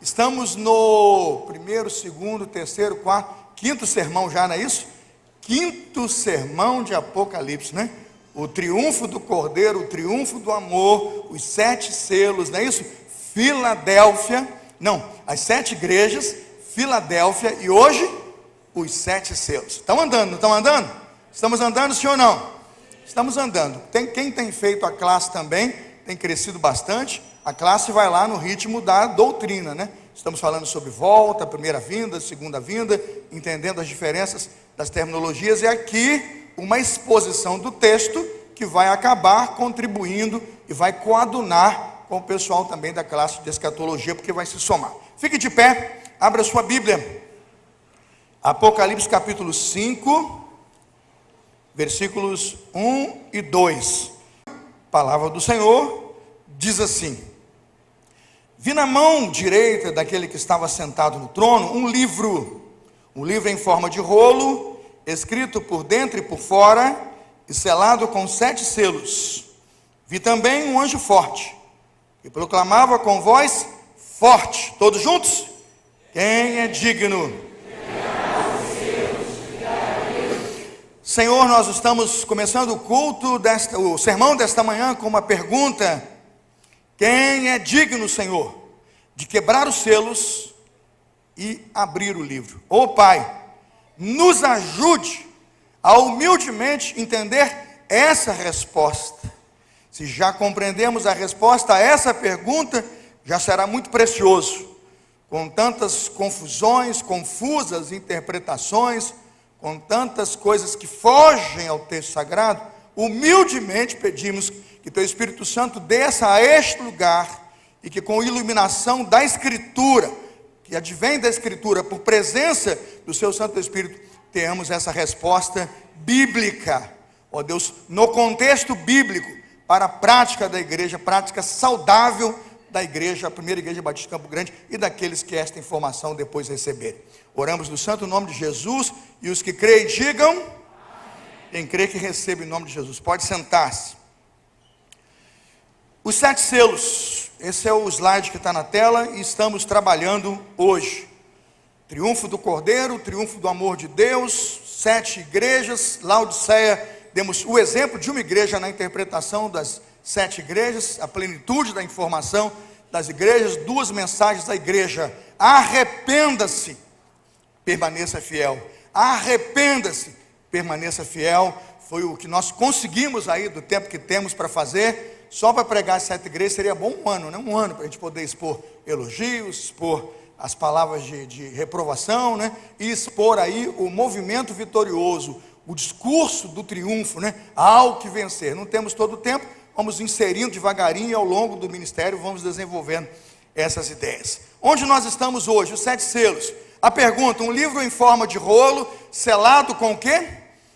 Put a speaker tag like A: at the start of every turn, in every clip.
A: Estamos no primeiro, segundo, terceiro, quarto, quinto sermão já, não é isso? Quinto sermão de Apocalipse, né? O triunfo do Cordeiro, o triunfo do amor, os 7 selos, não é isso? Filadélfia, não, as 7 igrejas, Filadélfia e hoje os 7 selos. Estão andando, não estão andando? Estamos andando, sim ou não? Estamos andando. Quem tem feito a classe também, tem crescido bastante. A classe vai lá no ritmo da doutrina, né? Estamos falando sobre volta, primeira vinda, segunda vinda, entendendo as diferenças das terminologias. E aqui uma exposição do texto que vai acabar contribuindo e vai coadunar com o pessoal também da classe de escatologia, porque vai se somar. Fique de pé, abra sua Bíblia. Apocalipse capítulo 5, versículos 1 e 2. A palavra do Senhor diz assim: vi na mão direita daquele que estava sentado no trono um livro em forma de rolo, escrito por dentro e por fora, e selado com 7 selos. Vi também um anjo forte, que proclamava com voz forte, todos juntos: quem é digno? Senhor, nós estamos começando o culto, o sermão desta manhã com uma pergunta: quem é digno, Senhor, de quebrar os selos e abrir o livro? Ô Pai, nos ajude a humildemente entender essa resposta. Se já compreendemos a resposta a essa pergunta, já será muito precioso. Com tantas confusões, confusas interpretações, com tantas coisas que fogem ao texto sagrado, humildemente pedimos que Teu Espírito Santo desça a este lugar e que com iluminação da Escritura, que advém da Escritura, por presença do Seu Santo Espírito, tenhamos essa resposta bíblica, ó Deus, no contexto bíblico, para a prática da igreja, prática saudável da igreja, a primeira igreja Batista Campo Grande e daqueles que esta informação depois receberem. Oramos no santo nome de Jesus, e os que creem digam amém. Quem crê que receba em nome de Jesus. Pode sentar-se. Os 7 selos, esse é o slide que está na tela e estamos trabalhando hoje. Triunfo do Cordeiro, triunfo do amor de Deus, 7 igrejas. Laodiceia, demos o exemplo de uma igreja na interpretação das 7 igrejas, a plenitude da informação das igrejas, 2 mensagens da igreja: arrependa-se, permaneça fiel. Arrependa-se, permaneça fiel. Foi o que nós conseguimos aí do tempo que temos para fazer. Só para pregar as 7 igrejas seria bom um ano, né? Um ano para a gente poder expor elogios, expor as palavras de reprovação, né? E expor aí o movimento vitorioso, o discurso do triunfo, né? Há o que vencer. Não temos todo o tempo, vamos inserindo devagarinho ao longo do ministério, vamos desenvolvendo essas ideias. Onde nós estamos hoje? Os 7 selos. A pergunta: um livro em forma de rolo, selado com o quê?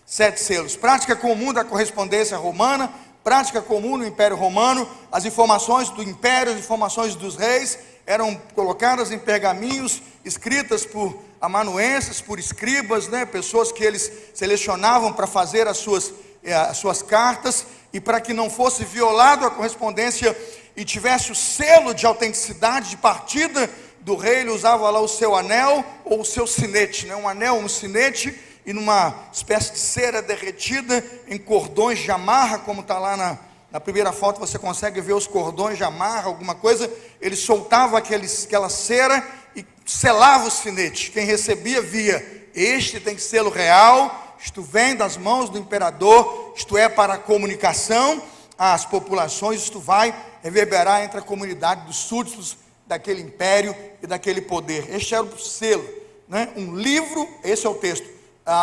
A: 7 selos. Prática comum da correspondência romana, prática comum no Império Romano. As informações do Império, as informações dos reis eram colocadas em pergaminhos, escritas por amanuenses, por escribas, né? Pessoas que eles selecionavam para fazer as suas cartas, e para que não fosse violado a correspondência e tivesse o selo de autenticidade de partida do rei, ele usava lá o seu anel ou o seu sinete, né? Um anel, um sinete, e numa espécie de cera derretida em cordões de amarra, como está lá na primeira foto, você consegue ver os cordões de amarra, alguma coisa. Ele soltava aquela cera e selava o sinete. Quem recebia via: este tem selo real, isto vem das mãos do imperador, isto é para a comunicação às populações, isto vai reverberar entre a comunidade dos súditos daquele império e daquele poder. Este era o selo, né? Um livro, esse é o texto,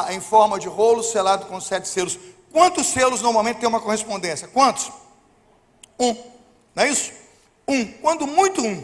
A: em forma de rolo, selado com 7 selos. Quantos selos normalmente tem uma correspondência? Quantos? 1, não é isso? 1, quando muito 1.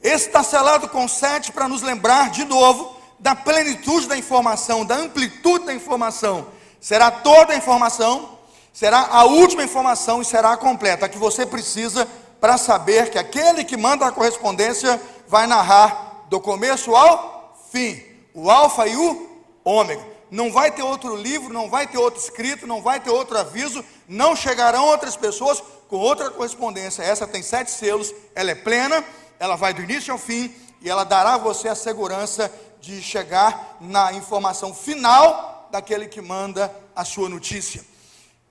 A: Esse está selado com 7 para nos lembrar de novo da plenitude da informação, da amplitude da informação. Será toda a informação, será a última informação e será a completa, a que você precisa para saber que aquele que manda a correspondência vai narrar do começo ao fim, o alfa e o ômega. Não vai ter outro livro, não vai ter outro escrito, não vai ter outro aviso, não chegarão outras pessoas com outra correspondência. Essa tem 7 selos, ela é plena, ela vai do início ao fim, e ela dará a você a segurança de chegar na informação final daquele que manda a sua notícia.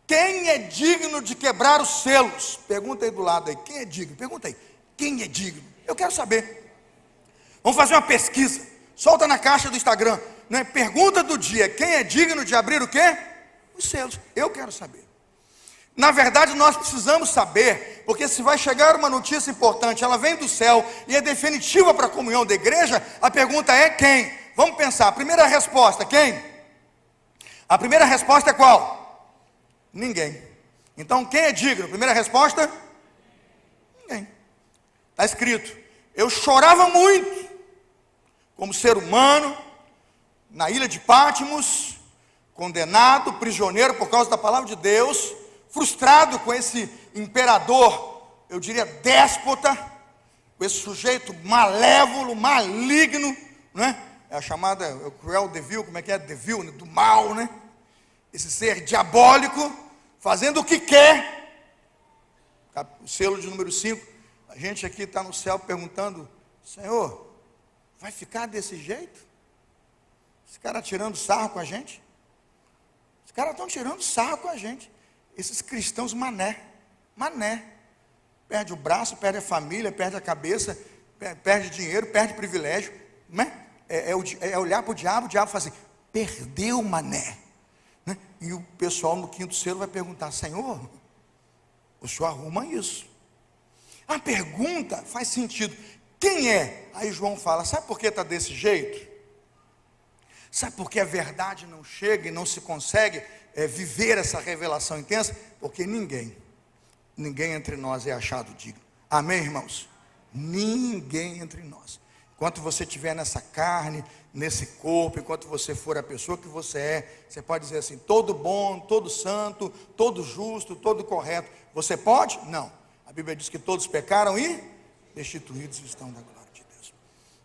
A: Quem é digno de quebrar os selos? Pergunta aí do lado aí, quem é digno? Pergunta aí, quem é digno? Eu quero saber. Vamos fazer uma pesquisa, solta na caixa do Instagram, né? Pergunta do dia, quem é digno de abrir o quê? Os selos. Eu quero saber. Na verdade nós precisamos saber, porque se vai chegar uma notícia importante, ela vem do céu e é definitiva para a comunhão da igreja, a pergunta é quem? Vamos pensar, a primeira resposta, quem? A primeira resposta é qual? Ninguém. Então quem é digno? Primeira resposta? Ninguém. Está escrito, eu chorava muito, como ser humano, na ilha de Patmos, condenado, prisioneiro por causa da palavra de Deus, frustrado com esse imperador, eu diria déspota, com esse sujeito malévolo, maligno, né? É a chamada, o cruel devil, como é que é? Devil, né? Do mal, né? Esse ser diabólico, fazendo o que quer. O selo de número 5, a gente aqui está no céu perguntando, Senhor, vai ficar desse jeito? Esse cara tirando sarro com a gente? Os caras estão tirando sarro com a gente. Esses cristãos mané. Perde o braço, perde a família, perde a cabeça, perde dinheiro, perde privilégio, né? É olhar para o diabo fala assim, perdeu mané, né? E o pessoal no quinto selo vai perguntar, Senhor, o Senhor arruma isso? A pergunta faz sentido, quem é? Aí João fala, sabe por que está desse jeito? Sabe por que a verdade não chega e não se consegue viver essa revelação intensa? Porque ninguém entre nós é achado digno. Amém, irmãos? Ninguém entre nós. Enquanto você estiver nessa carne, nesse corpo, enquanto você for a pessoa que você é, você pode dizer assim, todo bom, todo santo, todo justo, todo correto. Você pode? Não. A Bíblia diz que todos pecaram e destituídos estão da glória de Deus.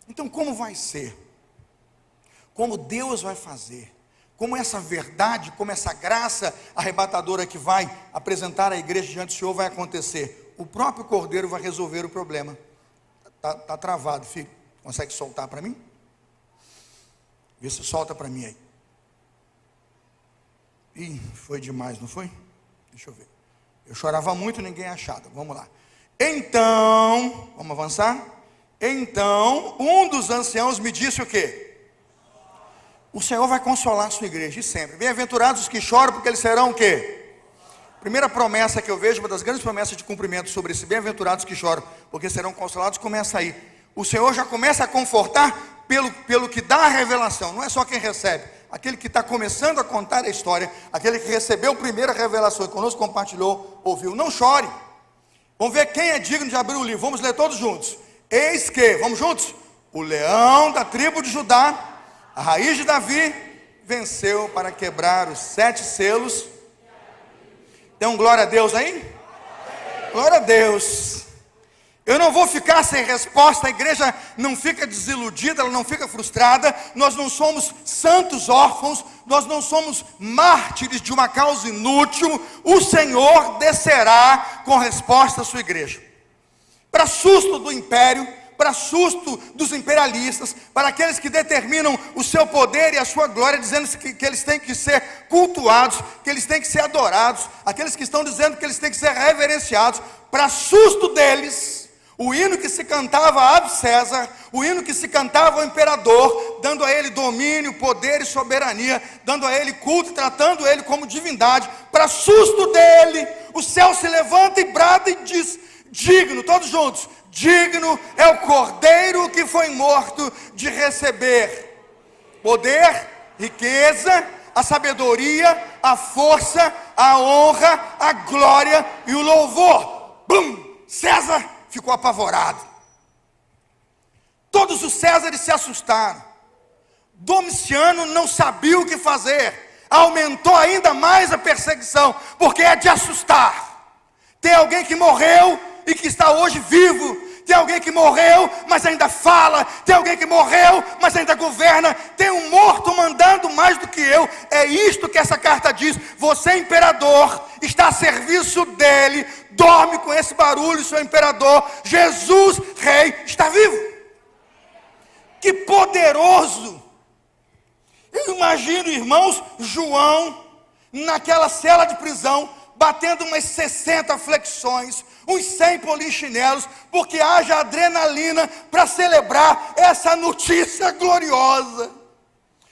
A: Então como vai ser? Como Deus vai fazer? Como essa verdade, como essa graça arrebatadora que vai apresentar à igreja diante do Senhor vai acontecer? O próprio Cordeiro vai resolver o problema. Está travado, filho. Consegue soltar para mim? Vê se solta para mim aí. Ih, foi demais, não foi? Deixa eu ver. Eu chorava muito, ninguém achado. Vamos lá. Então, vamos avançar? Então, um dos anciãos me disse o quê? O Senhor vai consolar a sua igreja, e sempre. Bem-aventurados os que choram, porque eles serão o quê? Primeira promessa que eu vejo, uma das grandes promessas de cumprimento sobre esse bem-aventurados que choram, porque serão consolados, começa aí. O Senhor já começa a confortar pelo que dá a revelação. Não é só quem recebe, aquele que está começando a contar a história, aquele que recebeu a primeira revelação e conosco compartilhou, ouviu. Não chore. Vamos ver quem é digno de abrir o livro. Vamos ler todos juntos. Eis que, vamos juntos? O leão da tribo de Judá, a raiz de Davi, venceu para quebrar os 7 selos. Então glória a Deus aí? Glória a Deus. Eu não vou ficar sem resposta, a igreja não fica desiludida, ela não fica frustrada. Nós não somos santos órfãos, nós não somos mártires de uma causa inútil. O Senhor descerá com resposta à sua igreja. Para susto do império, para susto dos imperialistas, para aqueles que determinam o seu poder e a sua glória, dizendo que eles têm que ser cultuados, que eles têm que ser adorados, aqueles que estão dizendo que eles têm que ser reverenciados, para susto deles, o hino que se cantava a César, o hino que se cantava ao imperador, dando a ele domínio, poder e soberania, dando a ele culto, tratando ele como divindade, para susto dele, o céu se levanta e brada e diz, digno, todos juntos, digno é o Cordeiro que foi morto de receber poder, riqueza, a sabedoria, a força, a honra, a glória e o louvor. Bum! César ficou apavorado. Todos os Césares se assustaram. Domiciano não sabia o que fazer. Aumentou ainda mais a perseguição, porque é de assustar. Tem alguém que morreu e que está hoje vivo. Tem alguém que morreu, mas ainda fala. Tem alguém que morreu, mas ainda governa. Tem um morto mandando mais do que eu. É isto que essa carta diz. Você, imperador, está a serviço dele. Dorme com esse barulho, seu imperador. Jesus, rei, está vivo. poderoso. Eu imagino, irmãos, João naquela cela de prisão, batendo umas 60 flexões, uns 100 polichinelos, porque haja adrenalina para celebrar essa notícia gloriosa.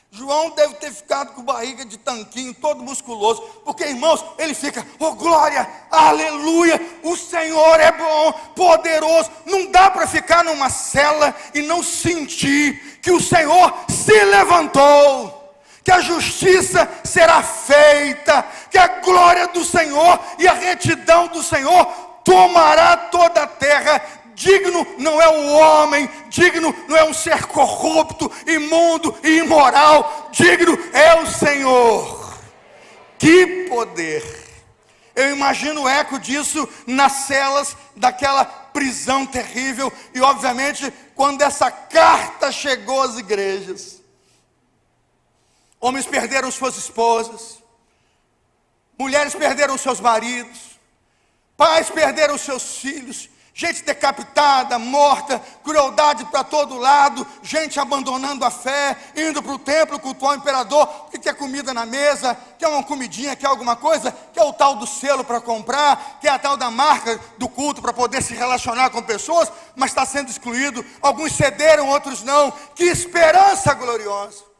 A: João deve ter ficado com barriga de tanquinho, todo musculoso, porque, irmãos, ele fica, oh glória, aleluia, o Senhor é bom, poderoso. Não dá para ficar numa cela e não sentir que o Senhor se levantou, que a justiça será feita, que a glória do Senhor e a retidão do Senhor tomará toda a terra. Digno não é o homem, digno não é um ser corrupto, imundo e imoral, digno é o Senhor. Que poder! Eu imagino o eco disso nas celas daquela prisão terrível, e obviamente quando essa carta chegou às igrejas, homens perderam suas esposas, mulheres perderam seus maridos, pais perderam seus filhos, gente decapitada, morta, crueldade para todo lado, gente abandonando a fé, indo para o templo cultuar o imperador, porque quer comida na mesa, quer uma comidinha, quer alguma coisa, quer o tal do selo para comprar, quer a tal da marca do culto para poder se relacionar com pessoas, mas está sendo excluído. Alguns cederam, outros não. Que esperança gloriosa!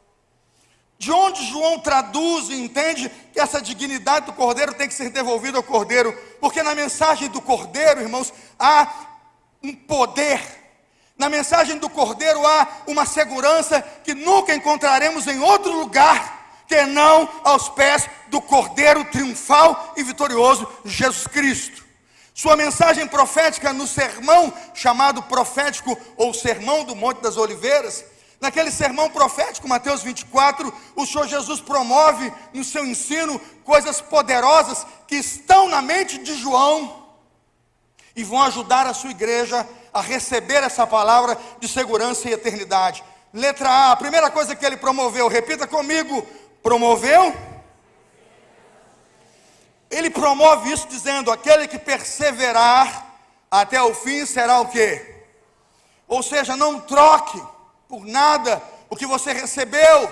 A: De onde João traduz e entende que essa dignidade do Cordeiro tem que ser devolvida ao Cordeiro? Porque na mensagem do Cordeiro, irmãos, há um poder. Na mensagem do Cordeiro há uma segurança que nunca encontraremos em outro lugar, que não aos pés do Cordeiro triunfal e vitorioso Jesus Cristo. Sua mensagem profética no sermão chamado profético ou Sermão do Monte das Oliveiras, naquele sermão profético, Mateus 24, o Senhor Jesus promove no seu ensino coisas poderosas que estão na mente de João e vão ajudar a sua igreja a receber essa palavra de segurança e eternidade. Letra A, a primeira coisa que ele promoveu, repita comigo, promoveu? Ele promove isso dizendo, aquele que perseverar até o fim será o quê? Ou seja, não troque por nada o que você recebeu,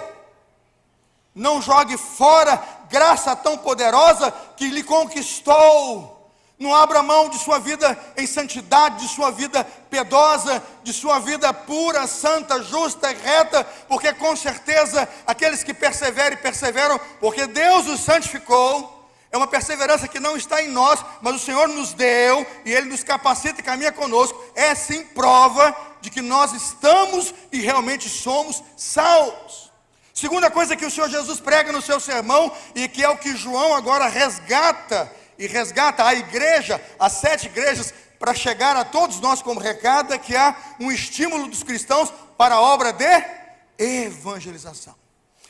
A: não jogue fora graça tão poderosa que lhe conquistou. Não abra mão de sua vida em santidade, de sua vida piedosa, de sua vida pura, santa, justa e reta, porque com certeza aqueles que perseveram e perseveram, porque Deus os santificou. É uma perseverança que não está em nós, mas o Senhor nos deu, e Ele nos capacita e caminha conosco. É sim prova de que nós estamos e realmente somos salvos. Segunda coisa que o Senhor Jesus prega no seu sermão, e que é o que João agora resgata a igreja, as 7 igrejas, para chegar a todos nós como recado, é que há um estímulo dos cristãos para a obra de evangelização.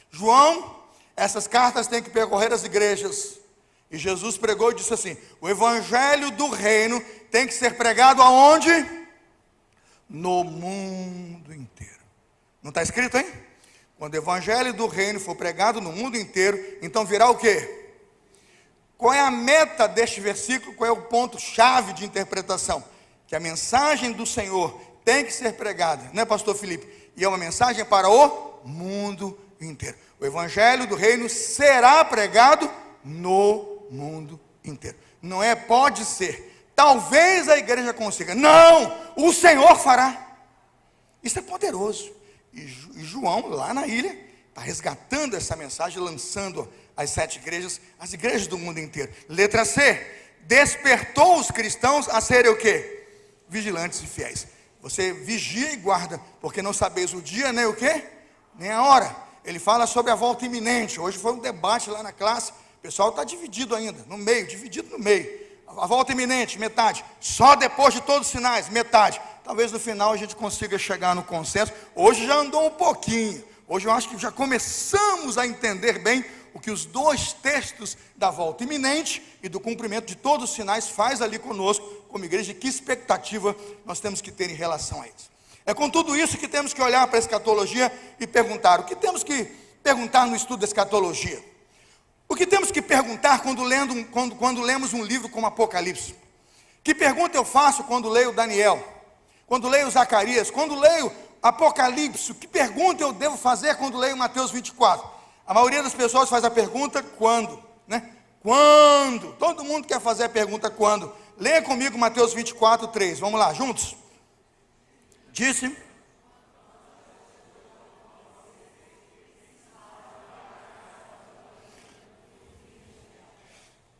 A: João, essas cartas têm que percorrer as igrejas. E Jesus pregou e disse assim, o evangelho do reino tem que ser pregado aonde? No mundo inteiro. Não está escrito, hein? Quando o evangelho do reino for pregado no mundo inteiro, então virá o quê? Qual é a meta deste versículo? Qual é o ponto-chave de interpretação? Que a mensagem do Senhor tem que ser pregada, né, pastor Felipe? E é uma mensagem para o mundo inteiro. O evangelho do reino será pregado no mundo inteiro. Não é pode ser, talvez a igreja consiga. Não, o Senhor fará. Isso é poderoso. E João, lá na ilha, está resgatando essa mensagem, lançando as 7 igrejas, as igrejas do mundo inteiro. Letra C, despertou os cristãos a serem o quê? Vigilantes e fiéis. Você vigia e guarda, porque não sabeis o dia, nem o quê? Nem a hora. Ele fala sobre a volta iminente. Hoje foi um debate lá na classe. O pessoal está dividido ainda, dividido no meio. A volta iminente, metade. Só depois de todos os sinais, metade. Talvez no final a gente consiga chegar no consenso. Hoje já andou um pouquinho. Hoje eu acho que já começamos a entender bem o que os 2 textos da volta iminente e do cumprimento de todos os sinais faz ali conosco, como igreja, e que expectativa nós temos que ter em relação a isso. É com tudo isso que temos que olhar para a escatologia e perguntar. O que temos que perguntar no estudo da escatologia? O que temos que perguntar quando lemos um livro como Apocalipse? Que pergunta eu faço quando leio Daniel? Quando leio Zacarias? Quando leio Apocalipse, que pergunta eu devo fazer quando leio Mateus 24? A maioria das pessoas faz a pergunta quando, né? Quando? Todo mundo quer fazer a pergunta quando. Leia comigo Mateus 24, 3. Vamos lá, juntos. Disse.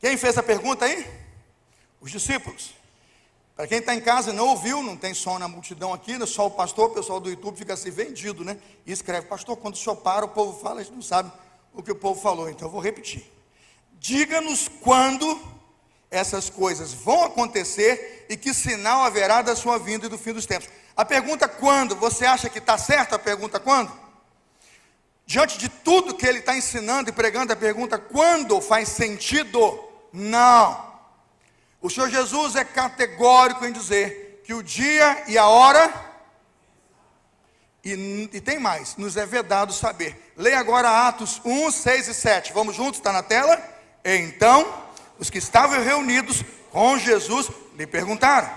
A: Quem fez a pergunta aí? Os discípulos. Para quem está em casa e não ouviu, não tem som na multidão aqui, só o pastor, o pessoal do YouTube fica assim vendido, né? E escreve, pastor, quando o senhor para, o povo fala, a gente não sabe o que o povo falou, então eu vou repetir. Diga-nos quando essas coisas vão acontecer e que sinal haverá da sua vinda e do fim dos tempos. A pergunta quando, você acha que está certa a pergunta quando? Diante de tudo que ele está ensinando e pregando, a pergunta quando faz sentido? Não. O Senhor Jesus é categórico em dizer que o dia e a hora, e tem mais, nos é vedado saber. Leia agora Atos 1, 6 e 7. Vamos juntos, está na tela? Então, os que estavam reunidos com Jesus lhe perguntaram: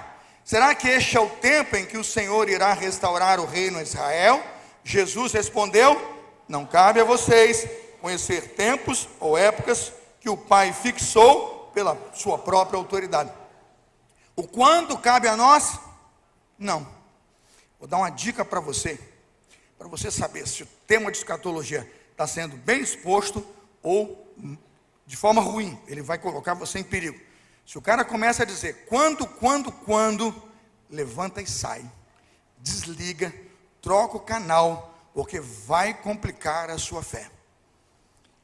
A: será que este é o tempo em que o Senhor irá restaurar o reino a Israel? Jesus respondeu: não cabe a vocês conhecer tempos ou épocas que o Pai fixou pela sua própria autoridade. O quando cabe a nós? Não. Vou dar uma dica para você saber se o tema de escatologia está sendo bem exposto ou de forma ruim. Ele vai colocar você em perigo. Se o cara começa a dizer quando, levanta e sai, desliga, troca o canal, porque vai complicar a sua fé.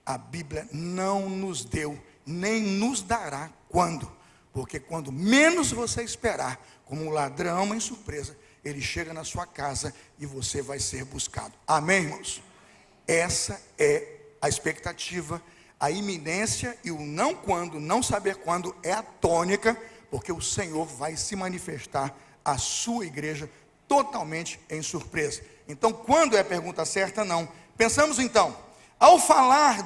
A: A Bíblia não nos deu, nem nos dará quando, porque quando menos você esperar, como um ladrão em surpresa, ele chega na sua casa e você vai ser buscado. Amém, irmãos? Essa é a expectativa, a iminência e o não quando, não saber quando é a tônica, porque o Senhor vai se manifestar à sua igreja totalmente em surpresa. Então, quando é a pergunta certa? Não. Pensamos então, ao falar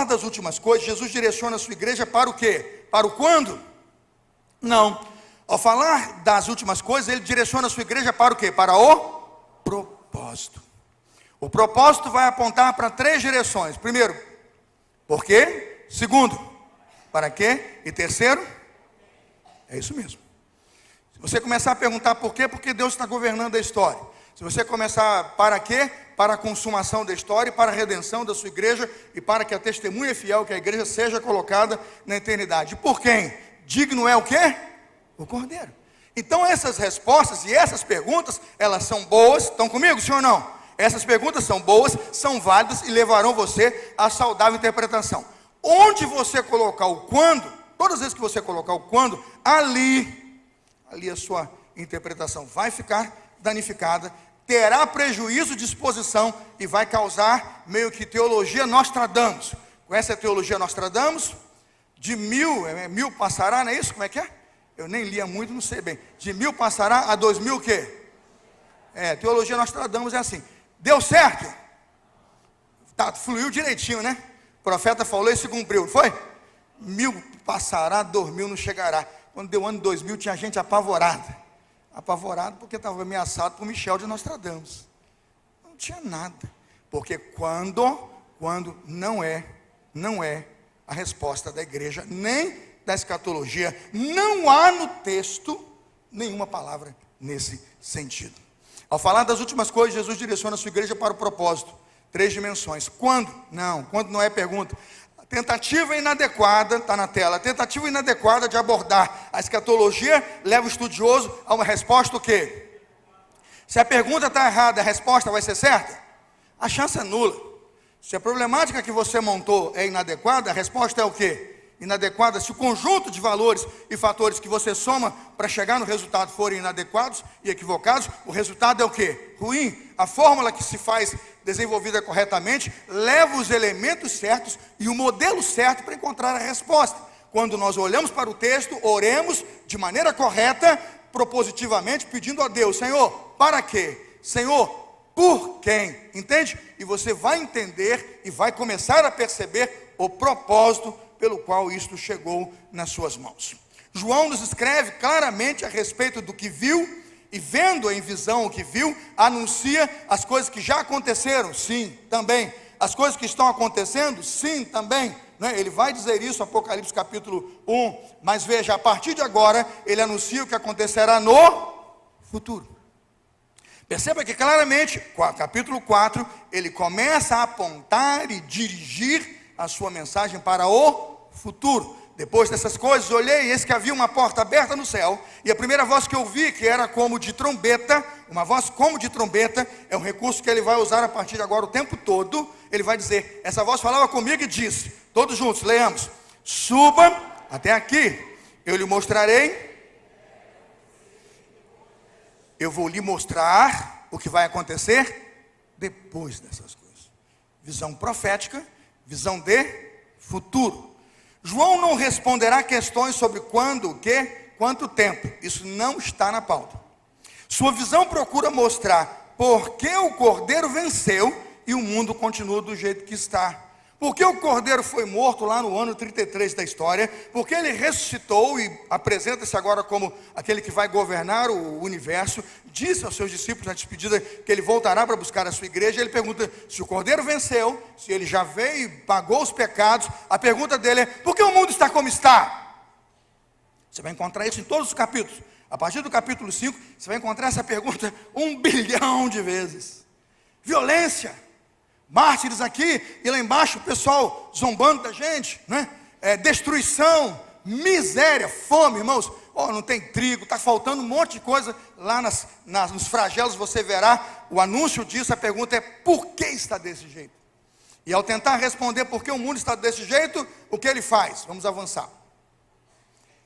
A: das últimas coisas, Jesus direciona a sua igreja para o quê? Para o quando? Não. Ao falar das últimas coisas, ele direciona a sua igreja para o quê? Para o propósito. O propósito vai apontar para 3 direções. Primeiro, por quê? Segundo, para quê? E terceiro, é isso mesmo. Se você começar a perguntar por quê, porque Deus está governando a história. Se você começar para quê? Para a consumação da história e para a redenção da sua igreja e para que a testemunha fiel, que a igreja seja colocada na eternidade. Por quem? Digno é o quê? O Cordeiro. Então essas respostas e essas perguntas, elas são boas. Estão comigo, sim ou não? Essas perguntas são boas, são válidas e levarão você à saudável interpretação. Onde você colocar o quando, todas as vezes que você colocar o quando, ali a sua interpretação vai ficar danificada, terá prejuízo de exposição e vai causar meio que teologia Nostradamus. Conhece a teologia Nostradamus? De 1000 passará, não é isso? Como é que é? Eu nem lia muito, não sei bem. De 1000 passará a 2000 o quê? Teologia Nostradamus é assim. Deu certo? Tá, fluiu direitinho, né? O profeta falou e se cumpriu, foi? 1000 passará, 2000 não chegará. Quando deu ano 2000 tinha gente apavorada porque estava ameaçado por Michel de Nostradamus. Não tinha nada, porque quando não é a resposta da igreja, nem da escatologia, não há no texto nenhuma palavra nesse sentido. Ao falar das últimas coisas, Jesus direciona a sua igreja para o propósito. 3 dimensões. Quando? Não, quando não é pergunta. Tentativa inadequada, está na tela, a tentativa inadequada de abordar a escatologia leva o estudioso a uma resposta o quê? Se a pergunta está errada, a resposta vai ser certa? A chance é nula. Se a problemática que você montou é inadequada, a resposta é o quê? Inadequada. Se o conjunto de valores e fatores que você soma para chegar no resultado forem inadequados e equivocados, o resultado é o quê? Ruim. A fórmula que se faz desenvolvida corretamente leva os elementos certos e o modelo certo para encontrar a resposta. Quando nós olhamos para o texto, oremos de maneira correta, propositivamente, pedindo a Deus: Senhor, para quê? Senhor, por quem? Entende? E você vai entender e vai começar a perceber o propósito pelo qual isto chegou nas suas mãos. João nos escreve claramente a respeito do que viu e vendo em visão o que viu, anuncia as coisas que já aconteceram, sim, também. As coisas que estão acontecendo, sim, também. Ele vai dizer isso, Apocalipse capítulo 1, mas veja, a partir de agora, ele anuncia o que acontecerá no futuro. Perceba que claramente, capítulo 4, ele começa a apontar e dirigir a sua mensagem para o futuro. Depois dessas coisas, olhei e eis que havia uma porta aberta no céu, e a primeira voz que eu vi, que era como de trombeta, uma voz como de trombeta, é um recurso que ele vai usar a partir de agora o tempo todo. Ele vai dizer, essa voz falava comigo e disse, todos juntos, leiamos, suba até aqui, eu lhe mostrarei, eu vou lhe mostrar o que vai acontecer depois dessas coisas. Visão profética, visão de futuro. João não responderá questões sobre quando, o que, quanto tempo. Isso não está na pauta. Sua visão procura mostrar por que o Cordeiro venceu e o mundo continua do jeito que está. Por que o Cordeiro foi morto lá no ano 33 da história? Porque ele ressuscitou e apresenta-se agora como aquele que vai governar o universo. Disse aos seus discípulos na despedida que ele voltará para buscar a sua igreja. Ele pergunta se o Cordeiro venceu, se ele já veio e pagou os pecados. A pergunta dele é, por que o mundo está como está? Você vai encontrar isso em todos os capítulos. A partir do capítulo 5, você vai encontrar essa pergunta 1 bilhão de vezes. Violência, mártires aqui, e lá embaixo o pessoal zombando da gente, né? Destruição, miséria, fome, irmãos. Não tem trigo, está faltando um monte de coisa. Lá nos flagelos você verá o anúncio disso. A pergunta é, por que está desse jeito? E ao tentar responder por que o mundo está desse jeito, o que ele faz? Vamos avançar.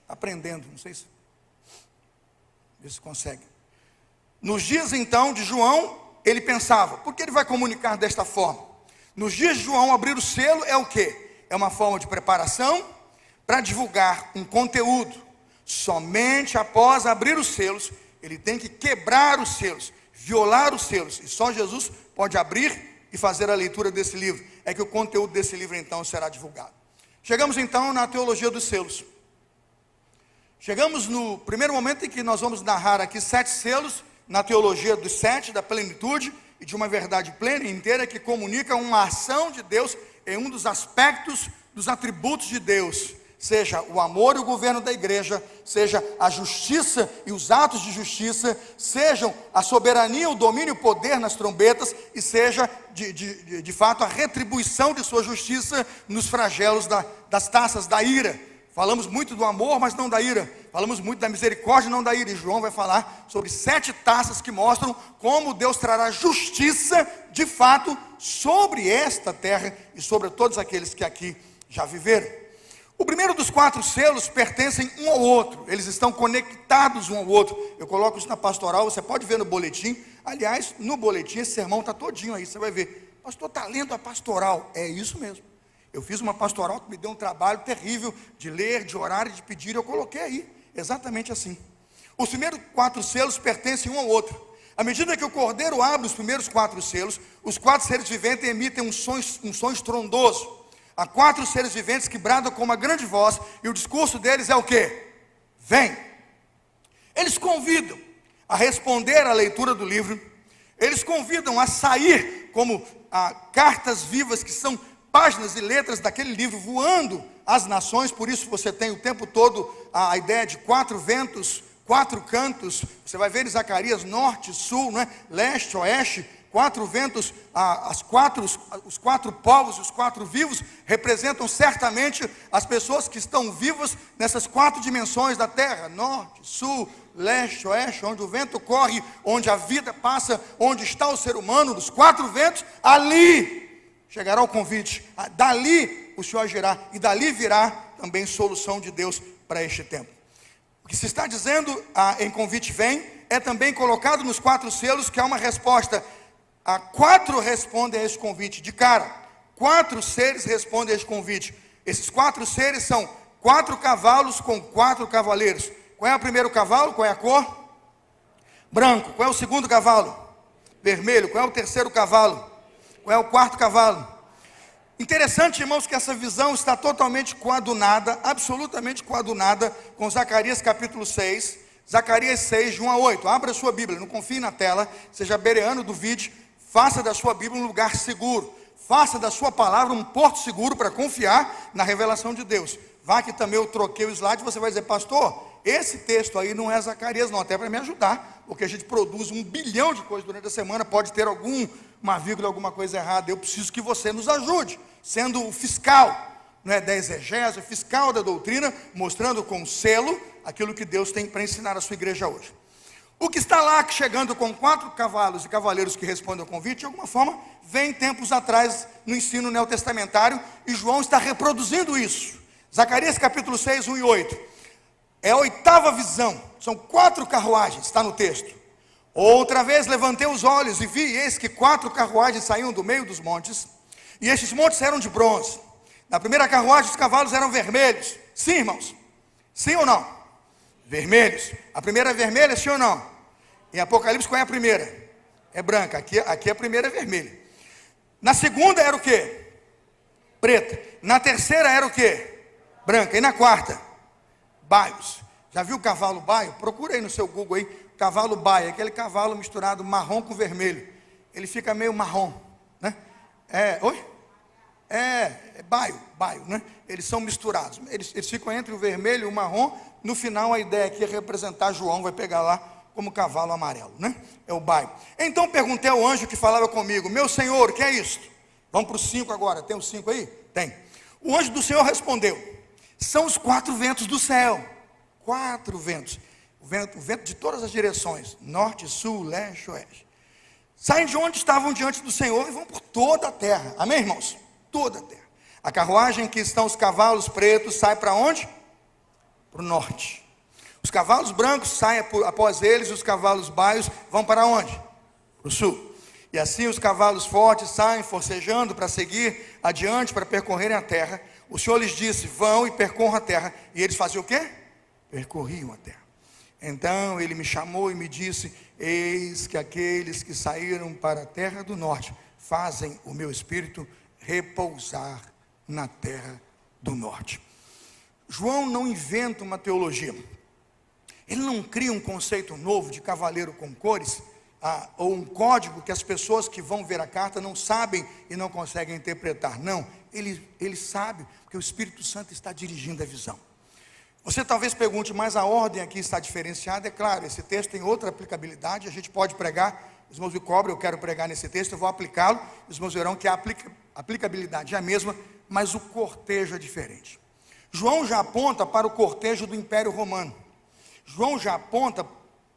A: Aprendendo, não sei se consegue. Nos dias então de João, ele pensava, por que ele vai comunicar desta forma? Nos dias de João, abrir o selo é o quê? É uma forma de preparação para divulgar um conteúdo. Somente após abrir os selos, ele tem que quebrar os selos, violar os selos, e só Jesus pode abrir e fazer a leitura desse livro. É que o conteúdo desse livro então será divulgado. Chegamos então na teologia dos selos. Chegamos no primeiro momento em que nós vamos narrar aqui 7 selos, na teologia dos 7, da plenitude e de uma verdade plena e inteira que comunica uma ação de Deus em um dos aspectos dos atributos de Deus, seja o amor e o governo da igreja, seja a justiça e os atos de justiça, sejam a soberania, o domínio e o poder nas trombetas, e seja de fato a retribuição de sua justiça nos flagelos das taças da ira. Falamos muito do amor, mas não da ira. Falamos muito da misericórdia, não da ira. E João vai falar sobre 7 taças que mostram como Deus trará justiça, de fato, sobre esta terra e sobre todos aqueles que aqui já viveram. O primeiro dos 4 selos pertencem um ao outro. Eles estão conectados um ao outro. Eu coloco isso na pastoral, você pode ver no boletim. Aliás, no boletim, esse sermão está todinho aí, você vai ver. Pastor, está lendo a pastoral. É isso mesmo. Eu fiz uma pastoral que me deu um trabalho terrível de ler, de orar e de pedir. Eu coloquei aí, exatamente assim. Os primeiros 4 selos pertencem um ao outro. À medida que o Cordeiro abre os primeiros 4 selos, os 4 seres viventes emitem um som estrondoso. Há 4 seres viventes que bradam com uma grande voz, e o discurso deles é o quê? Vem! Eles convidam a responder à leitura do livro. Eles convidam a sair como cartas vivas que são páginas e letras daquele livro voando às nações. Por isso você tem o tempo todo a ideia de 4 ventos, 4 cantos. Você vai ver em Zacarias, norte, sul, né? Leste, oeste. 4 ventos, os 4 povos e os 4 vivos representam certamente as pessoas que estão vivas nessas 4 dimensões da terra: norte, sul, leste, oeste, onde o vento corre, onde a vida passa, onde está o ser humano. Dos 4 ventos, ali chegará o convite, dali o Senhor agirá, e dali virá também solução de Deus para este tempo. O que se está dizendo em convite vem, é também colocado nos 4 selos, que há uma resposta. 4 respondem a esse convite de cara. 4 seres respondem a esse convite. Esses 4 seres são 4 cavalos com 4 cavaleiros. Qual é o primeiro cavalo? Qual é a cor? Branco. Qual é o segundo cavalo? Vermelho. Qual é o terceiro cavalo? Qual é o 4º cavalo? Interessante, irmãos, que essa visão está totalmente coadunada, absolutamente coadunada com Zacarias capítulo 6. Zacarias 6, de 1 a 8. Abra a sua Bíblia, não confie na tela, seja bereano do vídeo, faça da sua Bíblia um lugar seguro. Faça da sua palavra um porto seguro para confiar na revelação de Deus. Vá que também eu troquei o slide, você vai dizer, pastor, esse texto aí não é Zacarias não, até para me ajudar, porque a gente produz 1 bilhão de coisas durante a semana, pode ter uma vírgula, alguma coisa errada, eu preciso que você nos ajude, sendo o fiscal, não é, da exegese, o fiscal da doutrina, mostrando com selo aquilo que Deus tem para ensinar a sua igreja hoje. O que está lá chegando com 4 cavalos e cavaleiros que respondem ao convite, de alguma forma, vem tempos atrás no ensino neotestamentário, e João está reproduzindo isso. Zacarias capítulo 6, 1 e 8. É a 8ª visão, são 4 carruagens, está no texto. Outra vez levantei os olhos e vi, e eis que 4 carruagens saíam do meio dos montes, e estes montes eram de bronze. Na primeira carruagem os cavalos eram vermelhos. Sim, irmãos? Sim ou não? Vermelhos. A primeira é vermelha, sim ou não? Em Apocalipse, qual é a primeira? É branca. Aqui a primeira é vermelha. Na segunda era o quê? Preta. Na terceira era o quê? Branca. E na quarta? Baios. Já viu o cavalo baio? Procura aí no seu Google aí. Cavalo baio. Aquele cavalo misturado marrom com vermelho. Ele fica meio marrom, né? Oi? É baio, né? Eles são misturados. Eles ficam entre o vermelho e o marrom. No final a ideia aqui é representar João, vai pegar lá como cavalo amarelo, né? É o baio. Então perguntei ao anjo que falava comigo, meu Senhor, o que é isto? Vamos para os 5 agora, tem os 5 aí? Tem. O anjo do Senhor respondeu, são os 4 ventos do céu. 4 ventos. O vento de todas as direções, norte, sul, leste, oeste. Saem de onde estavam diante do Senhor e vão por toda a terra. Amém, irmãos? Toda a terra. A carruagem que estão os cavalos pretos sai para onde? Para o norte. Os cavalos brancos saem após eles, e os cavalos baios vão para onde? Para o sul. E assim os cavalos fortes saem forcejando para seguir adiante, para percorrerem a terra. O Senhor lhes disse, vão e percorram a terra. E eles faziam o quê? Percorriam a terra. Então ele me chamou e me disse, eis que aqueles que saíram para a terra do norte fazem o meu espírito repousar na terra do norte. João não inventa uma teologia, ele não cria um conceito novo de cavaleiro com cores, ou um código que as pessoas que vão ver a carta não sabem e não conseguem interpretar. Não, ele sabe, porque o Espírito Santo está dirigindo a visão. Você talvez pergunte, mas a ordem aqui está diferenciada. É claro, esse texto tem outra aplicabilidade, a gente pode pregar, os irmãos me cobram, eu quero pregar nesse texto, eu vou aplicá-lo, os irmãos verão que a aplicabilidade é a mesma, mas o cortejo é diferente. João já aponta para o cortejo do Império Romano. João já aponta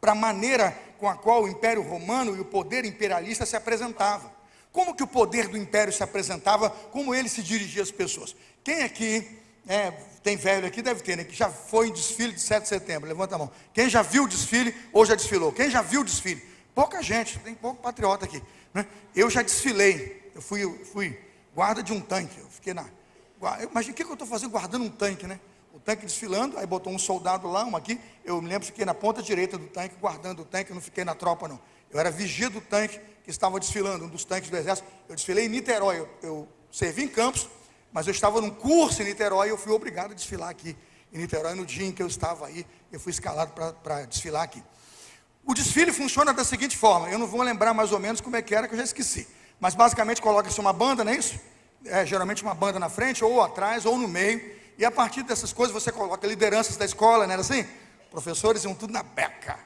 A: para a maneira com a qual o Império Romano e o poder imperialista se apresentavam. Como que o poder do Império se apresentava, como ele se dirigia às pessoas. Quem aqui, tem velho aqui, deve ter, né, que já foi em desfile de 7 de setembro, levanta a mão. Quem já viu o desfile ou já desfilou? Quem já viu o desfile? Pouca gente, tem pouco patriota aqui, né? Eu já desfilei, eu fui guarda de um tanque, eu fiquei imagina o que eu estou fazendo guardando um tanque, né? O tanque desfilando, aí botou um soldado lá, um aqui, eu me lembro, fiquei na ponta direita do tanque, guardando o tanque, eu não fiquei na tropa não, eu era vigia do tanque que estava desfilando, um dos tanques do exército. Eu desfilei em Niterói, eu servi em Campos, mas eu estava num curso em Niterói, e eu fui obrigado a desfilar aqui em Niterói, no dia em que eu estava aí, eu fui escalado para desfilar aqui. O desfile funciona da seguinte forma, eu não vou lembrar mais ou menos como é que era, que eu já esqueci, mas basicamente coloca-se uma banda, não é isso? Geralmente uma banda na frente, ou atrás, ou no meio, e a partir dessas coisas você coloca lideranças da escola, não era assim? Professores iam tudo na beca,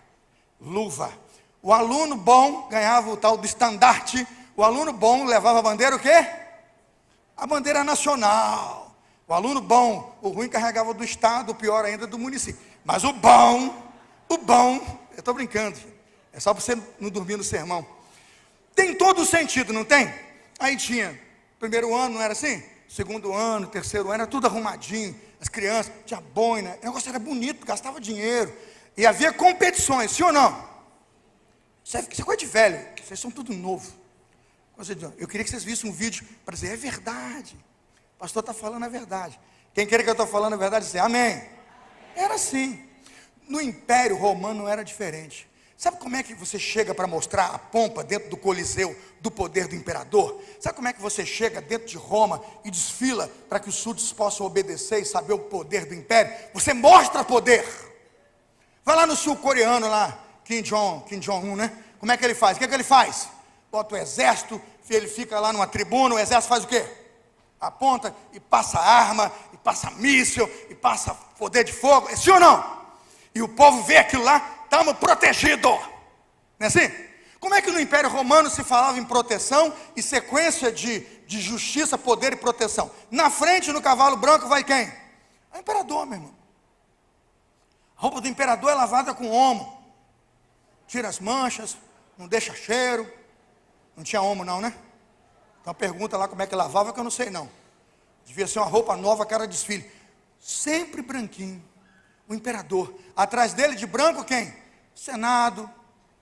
A: luva. O aluno bom ganhava o tal do estandarte, o aluno bom levava a bandeira o quê? A bandeira nacional. O aluno bom, o ruim carregava do estado, o pior ainda do município. Mas o bom, eu estou brincando, é só para você não dormir no sermão. Tem todo o sentido, não tem? Aí tinha, primeiro ano, não era assim? Segundo ano, terceiro ano, era tudo arrumadinho. As crianças, tinha boina, o negócio era bonito, gastava dinheiro. E havia competições, sim ou não? Isso é coisa de velho, vocês são tudo novo. Eu queria que vocês vissem um vídeo para dizer, é verdade. O pastor está falando a verdade. Quem quer que eu estou falando a verdade, dizer amém. Era assim. No Império Romano não era diferente. Sabe como é que você chega para mostrar a pompa dentro do Coliseu, do poder do imperador? Sabe como é que você chega dentro de Roma e desfila para que os súditos possam obedecer e saber o poder do império? Você mostra poder. Vai lá no sul-coreano lá, Kim Jong-un, né? Como é que ele faz? O que é que ele faz? Bota o exército, ele fica lá numa tribuna, o exército faz o quê? Aponta e passa arma, e passa míssil, e passa poder de fogo, é sim ou não? E o povo vê aquilo lá, estamos protegidos. Não é assim? Como é que no Império Romano se falava em proteção e sequência de justiça, poder e proteção? Na frente, no cavalo branco, vai quem? O imperador, meu irmão. A roupa do imperador é lavada com homo. Tira as manchas, não deixa cheiro. Não tinha homo não, né? Então pergunta lá como é que lavava, que eu não sei não. Devia ser uma roupa nova, cara de desfile. Sempre branquinho. O imperador. Atrás dele de branco quem? O Senado.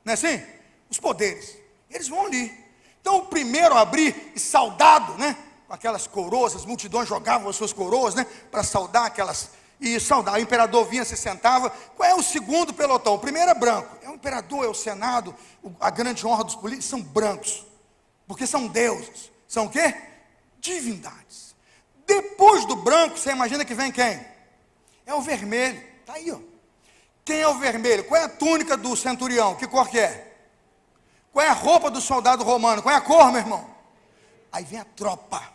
A: Não é assim? Os poderes. Eles vão ali. Então o primeiro a abrir, e saudado, né? Com aquelas coroas, as multidões jogavam as suas coroas, né? Para saudar aquelas. E saudar. O imperador vinha, se sentava. Qual é o segundo pelotão? O primeiro é branco. É o imperador, é o Senado. A grande honra dos políticos são brancos. Porque são deuses. São o quê? Divindades. Depois do branco, você imagina que vem quem? É o vermelho. Está aí, ó. Quem é o vermelho? Qual é a túnica do centurião? Que cor que é? Qual é a roupa do soldado romano? Qual é a cor, meu irmão? Aí vem a tropa.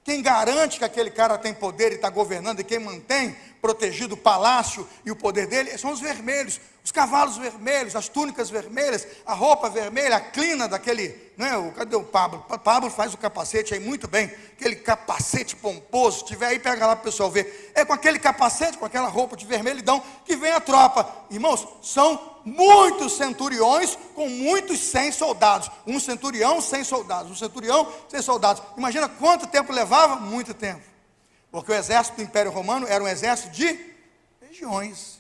A: Quem garante que aquele cara tem poder e está governando, e quem mantém protegido o palácio e o poder dele, são os vermelhos, os cavalos vermelhos, as túnicas vermelhas, a roupa vermelha, a crina daquele, né? Cadê o Pablo? Pablo faz o capacete aí muito bem, aquele capacete pomposo, se tiver aí, pega lá para o pessoal ver. É com aquele capacete, com aquela roupa de vermelhidão, que vem a tropa. Irmãos, são muitos centuriões com muitos 100 soldados. Um centurião, 100 soldados. Um centurião, 100 soldados. Imagina quanto tempo levava? Muito tempo. Porque o exército do Império Romano era um exército de legiões.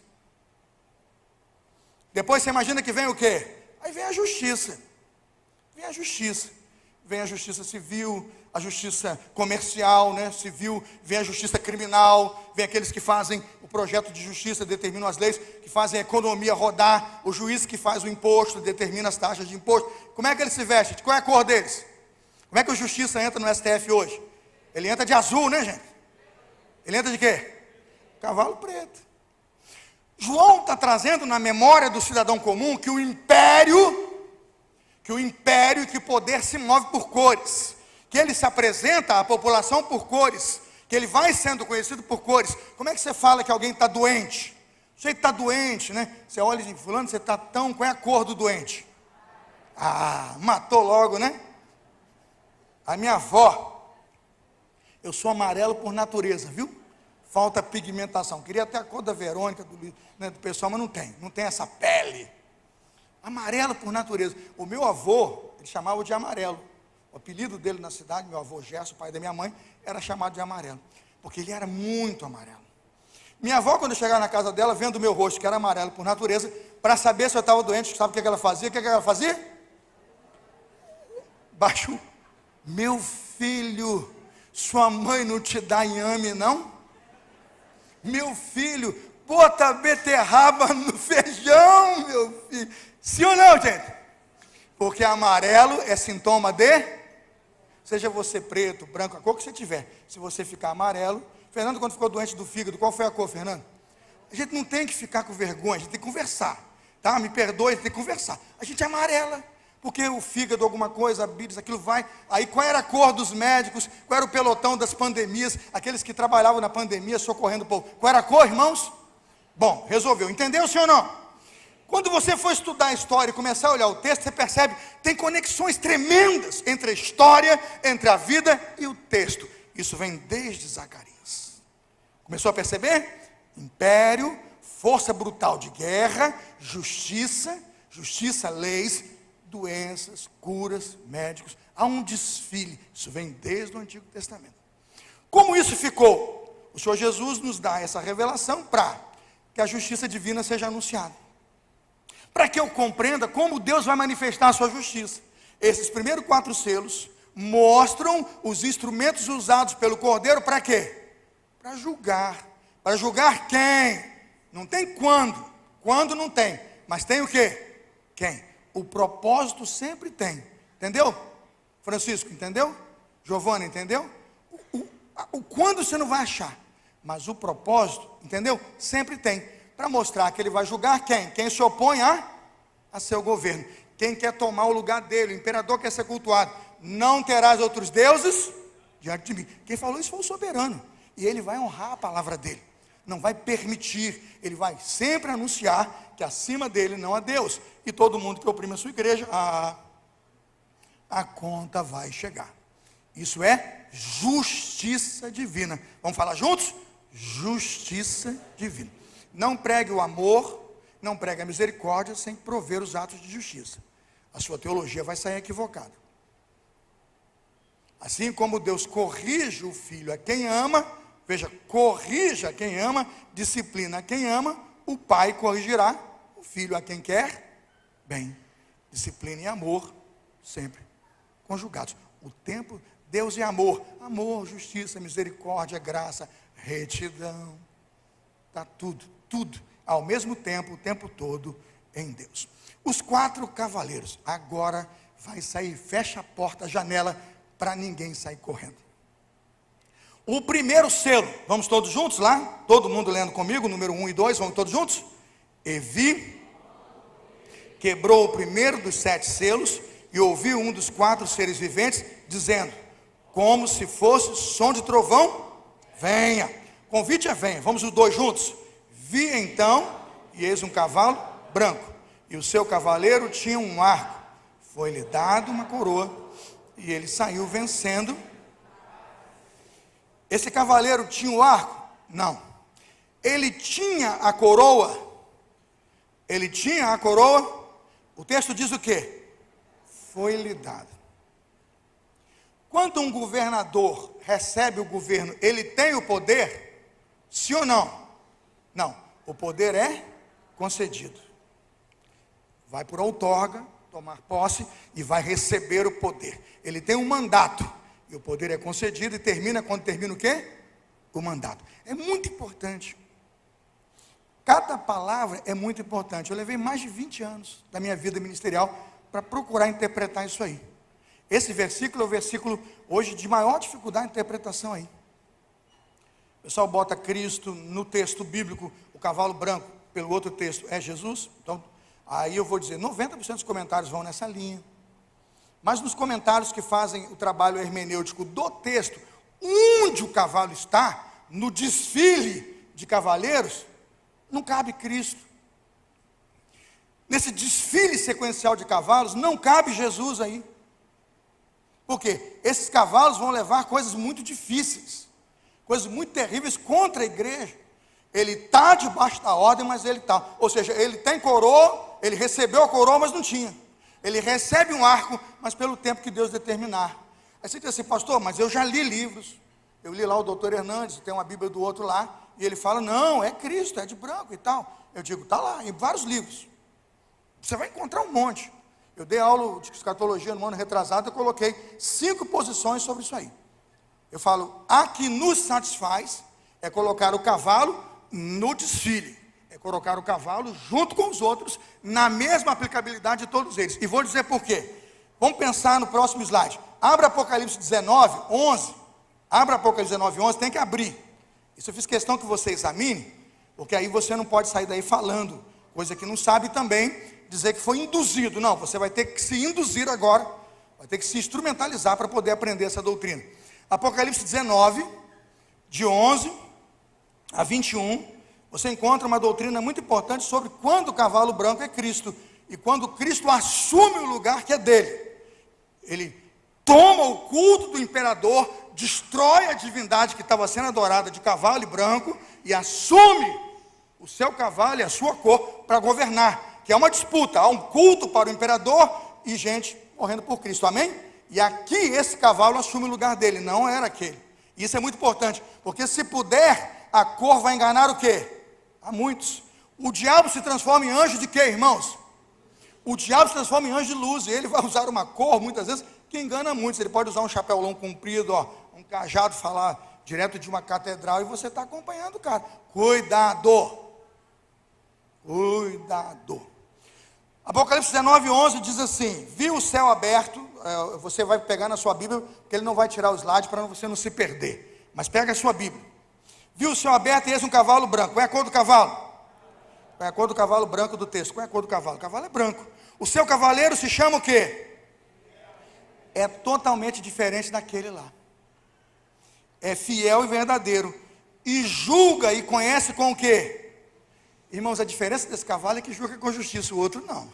A: Depois você imagina que vem o quê? Aí vem a justiça. Vem a justiça. Vem a justiça civil, a justiça comercial, né, civil, vem a justiça criminal, vem aqueles que fazem o projeto de justiça, determinam as leis, que fazem a economia rodar, o juiz que faz o imposto, determina as taxas de imposto. Como é que eles se vestem? Qual é a cor deles? Como é que o justiça entra no STF hoje? Ele entra de azul, né, gente? Ele entra de quê? Cavalo preto. João está trazendo na memória do cidadão comum que o império e que o poder se move por cores, que ele se apresenta à população por cores, que ele vai sendo conhecido por cores. Como é que você fala que alguém está doente? O jeito está doente, né? Você olha e diz, fulano, você está tão... Qual é a cor do doente? Ah, matou logo, né? A minha avó, eu sou amarelo por natureza, viu? Falta pigmentação. Queria até a cor da Verônica, do pessoal, mas não tem essa pele. Amarelo por natureza. O meu avô, ele chamava de amarelo. O apelido dele na cidade, meu avô Gerson, pai da minha mãe, era chamado de amarelo. Porque ele era muito amarelo. Minha avó, quando eu chegava na casa dela, vendo o meu rosto, que era amarelo por natureza, para saber se eu estava doente, sabe o que ela fazia? O que ela fazia? Baixo. Meu filho, sua mãe não te dá inhame, não? Meu filho, bota beterraba no feijão, meu filho. Sim ou não, gente? Porque amarelo é sintoma de... Seja você preto, branco, a cor que você tiver. Se você ficar amarelo... Fernando, quando ficou doente do fígado, qual foi a cor, Fernando? A gente não tem que ficar com vergonha, a gente tem que conversar. Tá? Me perdoe, a gente tem que conversar. A gente é amarela. Porque o fígado, alguma coisa, a bílis, aquilo vai. Aí qual era a cor dos médicos? Qual era o pelotão das pandemias? Aqueles que trabalhavam na pandemia, socorrendo o povo. Qual era a cor, irmãos? Bom, resolveu. Entendeu, sim ou não? Quando você for estudar a história e começar a olhar o texto, você percebe que tem conexões tremendas entre a história, entre a vida e o texto. Isso vem desde Zacarias. Começou a perceber? Império, força brutal de guerra, justiça, leis, doenças, curas, médicos. Há um desfile. Isso vem desde o Antigo Testamento. Como isso ficou? O Senhor Jesus nos dá essa revelação para que a justiça divina seja anunciada. Para que eu compreenda como Deus vai manifestar a sua justiça. Esses primeiros 4 selos mostram os instrumentos usados pelo Cordeiro para quê? Para julgar. Para julgar quem? Não tem quando. Quando não tem. Mas tem o quê? Quem? O propósito sempre tem. Entendeu? Francisco, entendeu? Giovana, entendeu? O quando você não vai achar. Mas o propósito, entendeu? Sempre tem. Para mostrar que ele vai julgar quem? Quem se opõe a seu governo. Quem quer tomar o lugar dele, o imperador quer ser cultuado. Não terás outros deuses diante de mim. Quem falou isso foi o soberano. E ele vai honrar a palavra dele. Não vai permitir. Ele vai sempre anunciar que acima dele não há Deus. E todo mundo que oprime a sua igreja, a conta vai chegar. Isso é justiça divina. Vamos falar juntos? Justiça divina. Não pregue o amor, não pregue a misericórdia sem prover os atos de justiça. A sua teologia vai sair equivocada. Assim como Deus corrige o filho a quem ama, veja, corrija quem ama, disciplina quem ama, o pai corrigirá o filho a quem quer bem. Disciplina e amor sempre conjugados. O tempo, Deus é amor. Amor, justiça, misericórdia, graça, retidão. Está tudo ao mesmo tempo, o tempo todo em Deus. Os 4 cavaleiros, agora vai sair, fecha a porta, a janela, para ninguém sair correndo. O primeiro selo, vamos todos juntos lá? Todo mundo lendo comigo, número 1 e 2, vamos todos juntos? E vi, quebrou o primeiro dos 7 selos, e ouvi um dos 4 seres viventes, dizendo, como se fosse som de trovão, venha. Convite é venha, vamos os 2 juntos. Vi então, e eis um cavalo branco, e o seu cavaleiro tinha um arco, foi-lhe dado uma coroa, e ele saiu vencendo. Esse cavaleiro tinha o arco? Não. Ele tinha a coroa. O texto diz o quê? Foi-lhe dado. Quando um governador recebe o governo, ele tem o poder? Sim ou não? Não, o poder é concedido. Vai por outorga, tomar posse e vai receber o poder. Ele tem um mandato e o poder é concedido e termina quando termina o quê? O mandato. É muito importante. Cada palavra é muito importante. Eu levei mais de 20 anos da minha vida ministerial para procurar interpretar isso aí. Esse versículo é o versículo hoje de maior dificuldade de interpretação aí. O pessoal bota Cristo no texto bíblico, o cavalo branco, pelo outro texto é Jesus. Então, aí eu vou dizer, 90% dos comentários vão nessa linha. Mas nos comentários que fazem o trabalho hermenêutico do texto, onde o cavalo está, no desfile de cavaleiros, não cabe Cristo. Nesse desfile sequencial de cavalos, não cabe Jesus aí. Por quê? Esses cavalos vão levar coisas muito difíceis, coisas muito terríveis contra a igreja. Ele está debaixo da ordem, mas ele está. Ou seja, ele tem coroa, ele recebeu a coroa, mas não tinha. Ele recebe um arco, mas pelo tempo que Deus determinar. Aí você diz assim, pastor, mas eu já li livros. Eu li lá o doutor Hernandes, tem uma Bíblia do outro lá, e ele fala, não, é Cristo, é de branco e tal. Eu digo, está lá, em vários livros. Você vai encontrar um monte. Eu dei aula de escatologia no ano retrasado, eu coloquei 5 posições sobre isso aí. Eu falo, a que nos satisfaz é colocar o cavalo no desfile. É colocar o cavalo junto com os outros, na mesma aplicabilidade de todos eles. E vou dizer por quê. Vamos pensar no próximo slide. Abra Apocalipse 19, 11. Abra Apocalipse 19, 11, tem que abrir. Isso eu fiz questão que você examine, porque aí você não pode sair daí falando coisa que não sabe também, dizer que foi induzido. Não, você vai ter que se induzir agora, vai ter que se instrumentalizar para poder aprender essa doutrina. Apocalipse 19, de 11 a 21, você encontra uma doutrina muito importante sobre quando o cavalo branco é Cristo, e quando Cristo assume o lugar que é dele. Ele toma o culto do imperador, destrói a divindade que estava sendo adorada de cavalo e branco, e assume o seu cavalo e a sua cor para governar, que é uma disputa, há um culto para o imperador e gente morrendo por Cristo, amém? E aqui esse cavalo assume o lugar dele, não era aquele. Isso é muito importante, porque se puder, a cor vai enganar o quê? A muitos. O diabo se transforma em anjo de quê, irmãos? O diabo se transforma em anjo de luz, e ele vai usar uma cor, muitas vezes, que engana muitos. Ele pode usar um chapéu comprido, um cajado, falar direto de uma catedral, e você está acompanhando o cara. Cuidado! Cuidado! Apocalipse 19, 11 diz assim, vi o céu aberto, você vai pegar na sua Bíblia, porque ele não vai tirar o slide para você não se perder, mas pega a sua Bíblia. Vi o céu aberto e eis um cavalo branco. Qual é a cor do cavalo? Qual é a cor do cavalo? Branco do texto. Qual é a cor do cavalo? O cavalo é branco. O seu cavaleiro se chama o quê? É totalmente diferente daquele lá. É fiel e verdadeiro. E julga e conhece com o quê? Irmãos, a diferença desse cavalo é que julga com justiça, o outro não.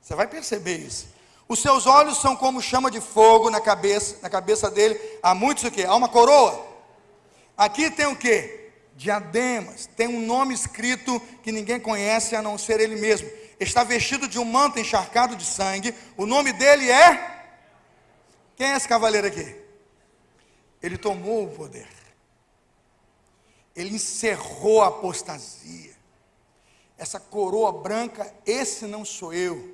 A: Você vai perceber isso. Os seus olhos são como chama de fogo na cabeça dele. Há muitos o quê? Há uma coroa. Aqui tem o quê? Diademas. Tem um nome escrito que ninguém conhece a não ser ele mesmo. Está vestido de um manto encharcado de sangue. O nome dele é... Quem é esse cavaleiro aqui? Ele tomou o poder. Ele encerrou a apostasia. Essa coroa branca, esse não sou eu.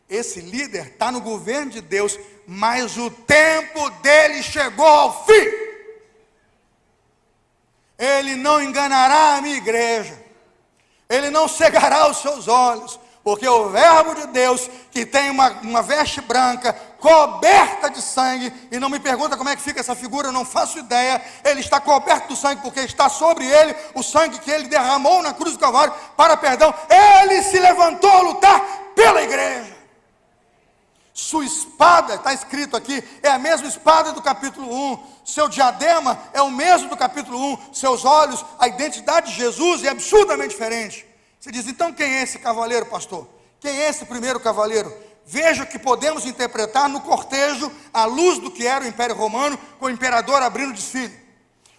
A: Esse líder está no governo de Deus, mas o tempo dele chegou ao fim. Ele não enganará a minha igreja. Ele não cegará os seus olhos. Porque o verbo de Deus, que tem uma veste branca, coberta de sangue, e não me pergunta como é que fica essa figura, eu não faço ideia, ele está coberto do sangue, porque está sobre ele o sangue que ele derramou na cruz do Calvário, para perdão, ele se levantou a lutar pela igreja. Sua espada, está escrito aqui, é a mesma espada do capítulo 1, seu diadema é o mesmo do capítulo 1, seus olhos, a identidade de Jesus é absurdamente diferente. Você diz, então quem é esse cavaleiro, pastor? Quem é esse primeiro cavaleiro? Veja que podemos interpretar no cortejo, à luz do que era o Império Romano, com o imperador abrindo o desfile.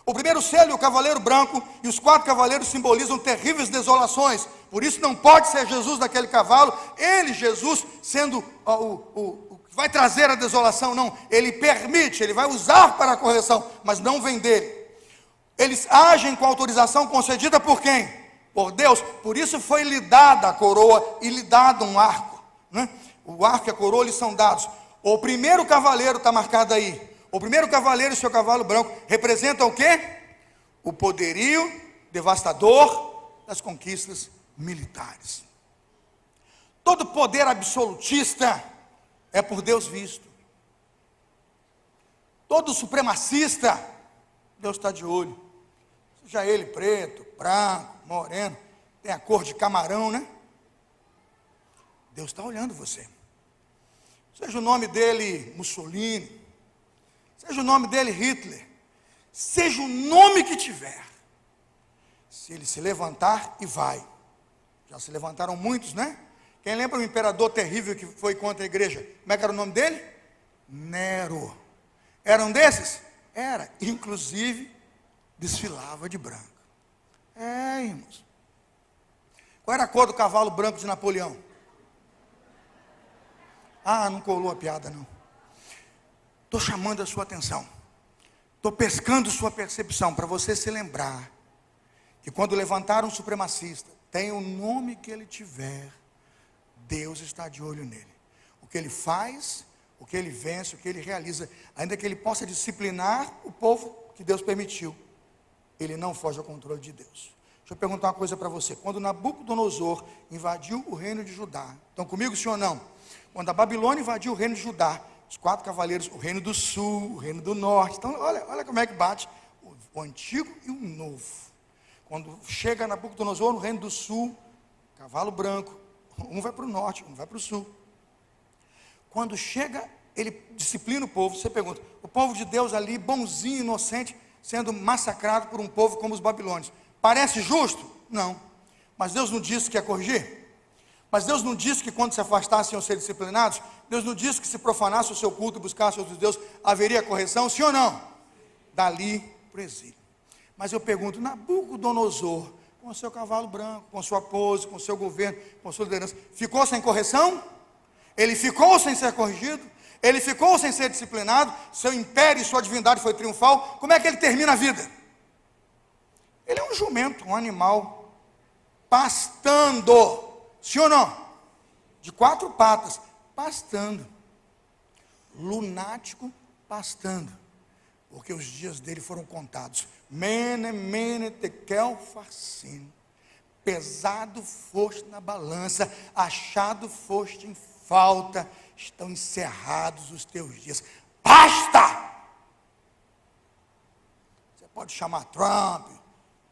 A: O primeiro selo é o cavaleiro branco, e os 4 cavaleiros simbolizam terríveis desolações. Por isso não pode ser Jesus daquele cavalo, ele, Jesus, sendo o que vai trazer a desolação, não. Ele permite, ele vai usar para a correção, mas não vem dele. Eles agem com autorização concedida por quem? Por Deus. Por isso foi lhe dada a coroa e lhe dado um arco, né? O arco e a coroa lhe são dados. O primeiro cavaleiro está marcado aí. O primeiro cavaleiro e seu cavalo branco representam o quê? O poderio devastador das conquistas militares. Todo poder absolutista é por Deus visto. Todo supremacista, Deus está de olho. Seja ele preto, branco, moreno, tem a cor de camarão, né? Deus está olhando você. Seja o nome dele Mussolini, seja o nome dele Hitler, seja o nome que tiver, se ele se levantar, e vai. Já se levantaram muitos, né? Quem lembra o imperador terrível que foi contra a igreja? Como é que era o nome dele? Nero. Era um desses? Era. Inclusive, desfilava de branco. Irmãos. Qual era a cor do cavalo branco de Napoleão? Não colou a piada, não. Estou chamando a sua atenção. Estou pescando sua percepção, para você se lembrar que quando levantar um supremacista, tenha o nome que ele tiver, Deus está de olho nele. O que ele faz, o que ele vence, o que ele realiza, ainda que ele possa disciplinar o povo que Deus permitiu, ele não foge ao controle de Deus. Deixa eu perguntar uma coisa para você. Quando Nabucodonosor invadiu o reino de Judá, estão comigo, sim ou não? Quando a Babilônia invadiu o reino de Judá, os 4 cavaleiros, o reino do sul, o reino do norte, então olha como é que bate o antigo e o novo. Quando chega Nabucodonosor no reino do sul, cavalo branco, um vai para o norte, um vai para o sul. Quando chega, ele disciplina o povo. Você pergunta, o povo de Deus ali, bonzinho, inocente, sendo massacrado por um povo como os babilônios, parece justo? Não. Mas Deus não disse que ia corrigir? Mas Deus não disse que quando se afastassem iam ser disciplinados? Deus não disse que se profanasse o seu culto e buscasse outros deuses, haveria correção? Sim ou não? Dali para o exílio. Mas eu pergunto, Nabucodonosor, com o seu cavalo branco, com sua pose, com o seu governo, com sua liderança, ficou sem correção? Ele ficou sem ser corrigido? Ele ficou sem ser disciplinado? Seu império e sua divindade foi triunfal? Como é que ele termina a vida? Ele é um jumento, um animal, pastando. Sim ou não? De 4 patas, pastando. Lunático, pastando. Porque os dias dele foram contados. Mene, tekel, farcino. Pesado foste na balança, achado foste em falta. Estão encerrados os teus dias. Basta! Você pode chamar Trump,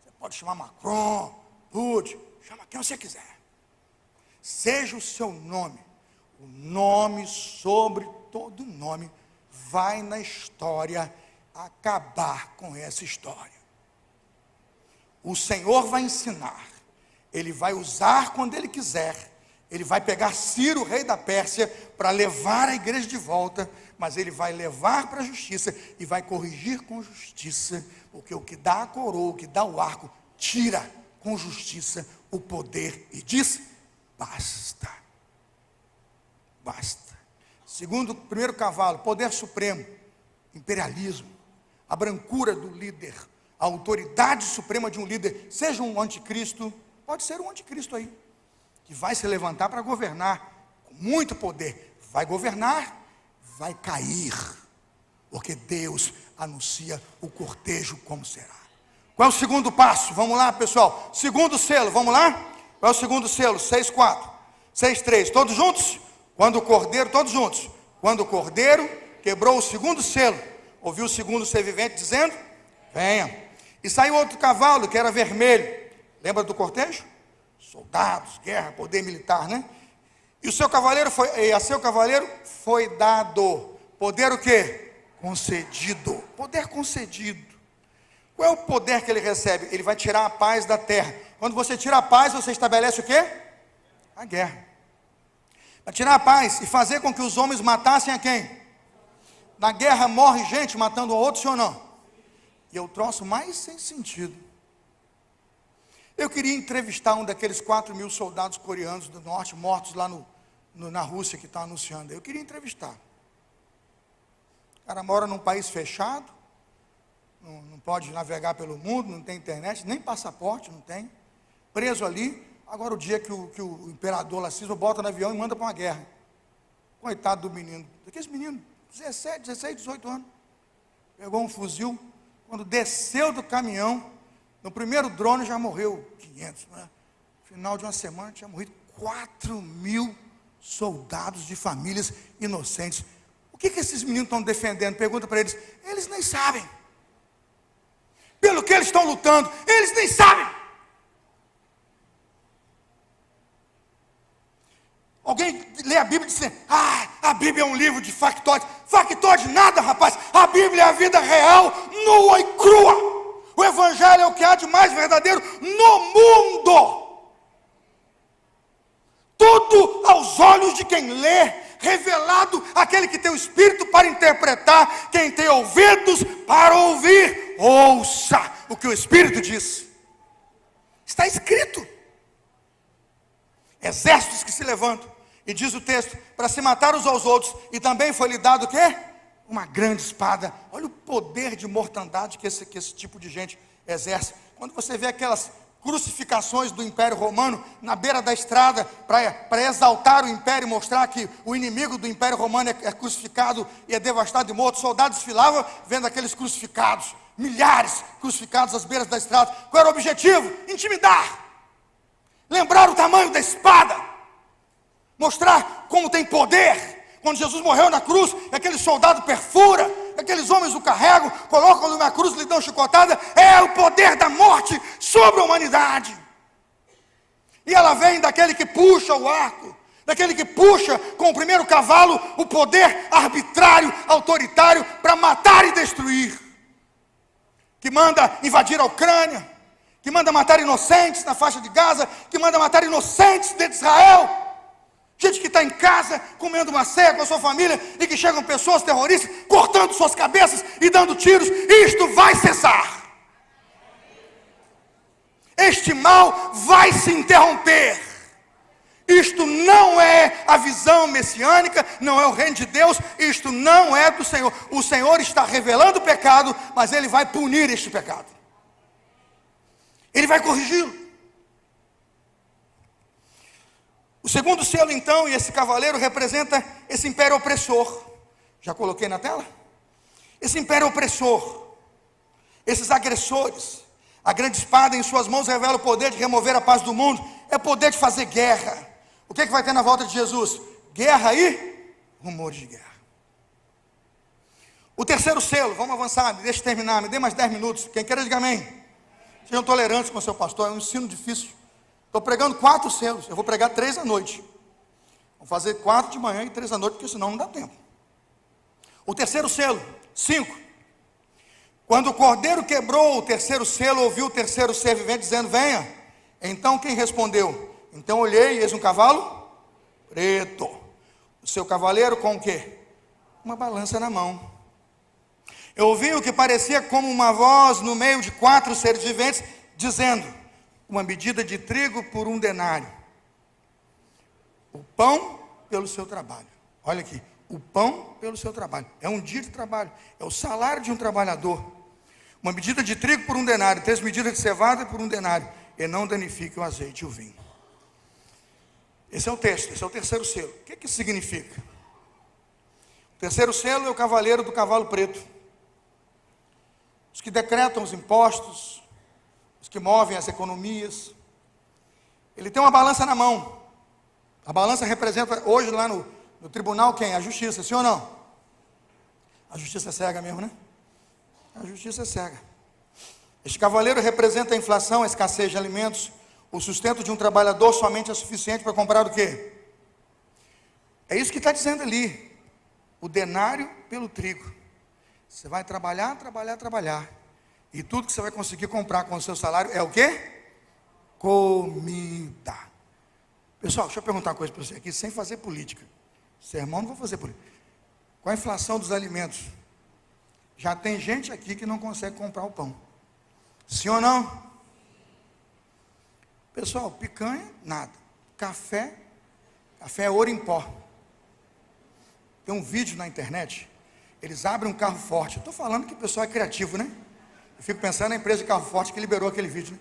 A: você pode chamar Macron, Putin, chama quem você quiser. seja o seu nome, o nome sobre todo nome, vai na história acabar com essa história. O Senhor vai ensinar, Ele vai usar quando Ele quiser, Ele vai pegar Ciro, rei da Pérsia, para levar a igreja de volta, mas Ele vai levar para a justiça e vai corrigir com justiça, porque o que dá a coroa, o que dá o arco, tira com justiça o poder e diz: basta. Basta. Segundo, primeiro cavalo, poder supremo, imperialismo, a brancura do líder, a autoridade suprema de um líder, seja um anticristo, pode ser um anticristo aí, que vai se levantar para governar com muito poder, vai governar, vai cair, porque Deus anuncia o cortejo como será. Qual é o segundo passo? Vamos lá, pessoal. Segundo selo, vamos lá? Qual é o segundo selo? 6:4, 6:3, todos juntos? Quando o cordeiro, todos juntos. Quando o cordeiro quebrou o segundo selo, ouviu o segundo ser vivente dizendo: venha. E saiu outro cavalo que era vermelho. Lembra do cortejo? Soldados, guerra, poder militar, né? E a seu cavaleiro foi dado poder o quê? Concedido. Poder concedido. Qual é o poder que ele recebe? Ele vai tirar a paz da terra. Quando você tira a paz, você estabelece o quê? A guerra. Vai tirar a paz e fazer com que os homens matassem a quem? Na guerra morre gente matando a outro, sim ou não? E é o troço mais sem sentido. Eu queria entrevistar um daqueles 4.000 soldados coreanos do norte, mortos lá na Rússia, que está anunciando. Eu queria entrevistar. O cara mora num país fechado, não pode navegar pelo mundo, não tem internet, nem passaporte não tem, preso ali. Agora o dia que o imperador lá cisma, bota no avião e manda para uma guerra. Coitado do menino, daqueles meninos, 17, 16, 18 anos, pegou um fuzil, quando desceu do caminhão, no primeiro drone já morreu 500, né? No final de uma semana tinha morrido 4.000 soldados de famílias inocentes. O que esses meninos estão defendendo? Pergunta para eles. Eles nem sabem. Pelo que eles estão lutando, eles nem sabem. Alguém lê a Bíblia e diz: a Bíblia é um livro de factóide. Factóide nada, rapaz. A Bíblia é a vida real, nua e crua. O Evangelho é o que há de mais verdadeiro no mundo. Tudo aos olhos de quem lê, revelado aquele que tem o Espírito para interpretar. Quem tem ouvidos para ouvir, ouça o que o Espírito diz. Está escrito. Exércitos que se levantam, e diz o texto, para se matar uns aos outros, e também foi lhe dado o quê? Uma grande espada. Olha o poder de mortandade que esse tipo de gente exerce. Quando você vê aquelas crucificações do Império Romano na beira da estrada, para exaltar o Império e mostrar que o inimigo do Império Romano é crucificado e é devastado e morto, soldados desfilavam vendo aqueles crucificados, milhares crucificados às beiras da estrada. Qual era o objetivo? Intimidar, lembrar o tamanho da espada, mostrar como tem poder. Quando Jesus morreu na cruz, aquele soldado perfura, aqueles homens o carregam, colocam-no na cruz, lhe dão chicotada. É o poder da morte sobre a humanidade. E ela vem daquele que puxa o arco, daquele que puxa com o primeiro cavalo o poder arbitrário, autoritário, para matar e destruir, que manda invadir a Ucrânia, que manda matar inocentes na faixa de Gaza, que manda matar inocentes dentro de Israel. Gente que está em casa, comendo uma ceia com a sua família, e que chegam pessoas terroristas, cortando suas cabeças e dando tiros. Isto vai cessar. Este mal vai se interromper. Isto não é a visão messiânica, não é o reino de Deus, isto não é do Senhor. O Senhor está revelando o pecado, mas Ele vai punir este pecado. Ele vai corrigi-lo. O segundo selo, então, e esse cavaleiro representa esse império opressor. Já coloquei na tela? Esse império opressor, esses agressores. A grande espada em suas mãos revela o poder de remover a paz do mundo. É poder de fazer guerra. O que vai ter na volta de Jesus? Guerra e rumores de guerra. O terceiro selo, vamos avançar, deixa eu terminar, me dê mais 10 minutos. Quem quer diga amém. Sejam tolerantes com o seu pastor, é um ensino difícil. Estou pregando 4 selos, eu vou pregar 3 à noite. Vou fazer 4 de manhã e 3 à noite, porque senão não dá tempo. O terceiro selo, 5. Quando o cordeiro quebrou o terceiro selo, ouviu o terceiro ser vivente dizendo: venha. Então quem respondeu? Então olhei, e eis um cavalo preto. O seu cavaleiro com o quê? Uma balança na mão. Eu ouvi o que parecia como uma voz no meio de 4 seres viventes, dizendo: uma medida de trigo por 1 denário. O pão pelo seu trabalho. Olha aqui, o pão pelo seu trabalho. É um dia de trabalho, é o salário de um trabalhador. Uma medida de trigo por 1 denário, 3 medidas de cevada por 1 denário. E não danifique o azeite e o vinho. Esse é o texto, esse é o terceiro selo. O que isso significa? O terceiro selo é o cavaleiro do cavalo preto. Os que decretam os impostos, os que movem as economias. Ele tem uma balança na mão. A balança representa hoje lá no tribunal quem? A justiça, sim ou não? A justiça é cega mesmo, né? A justiça é cega. Este cavaleiro representa a inflação, a escassez de alimentos. O sustento de um trabalhador somente é suficiente para comprar o quê? É isso que está dizendo ali. O denário pelo trigo. Você vai trabalhar, trabalhar, trabalhar. E tudo que você vai conseguir comprar com o seu salário é o quê? Comida. Pessoal, deixa eu perguntar uma coisa para você aqui, sem fazer política. Sermão não vou fazer política. Com a inflação dos alimentos, já tem gente aqui que não consegue comprar o pão. Sim ou não? Pessoal, picanha, nada. Café é ouro em pó. Tem um vídeo na internet, eles abrem um carro forte. Eu estou falando que o pessoal é criativo, né? Eu fico pensando na empresa de carro forte que liberou aquele vídeo, né?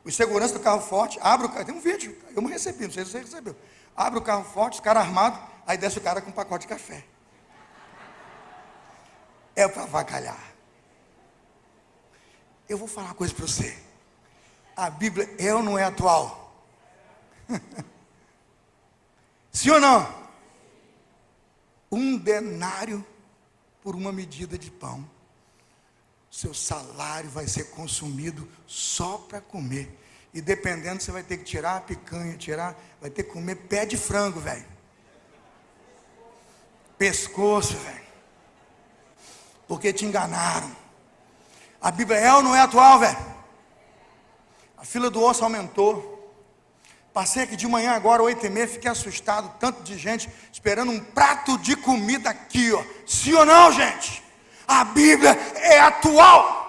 A: Os seguranças do carro forte, abre o carro, tem um vídeo, eu não recebi, não sei se você recebeu. Abre o carro forte, os caras armados, aí desce o cara com um pacote de café. É para avacalhar. Eu vou falar uma coisa para você. A Bíblia é ou não é atual? Sim ou não? 1 denário por uma medida de pão. Seu salário vai ser consumido só para comer. E dependendo, você vai ter que tirar a picanha, vai ter que comer pé de frango, velho. Pescoço, velho. Porque te enganaram. A Bíblia é ou não é atual, velho? A fila do osso aumentou. Passei aqui de manhã agora, 8h30, fiquei assustado, tanto de gente esperando um prato de comida aqui, ó. Sim ou não, gente? A Bíblia é atual.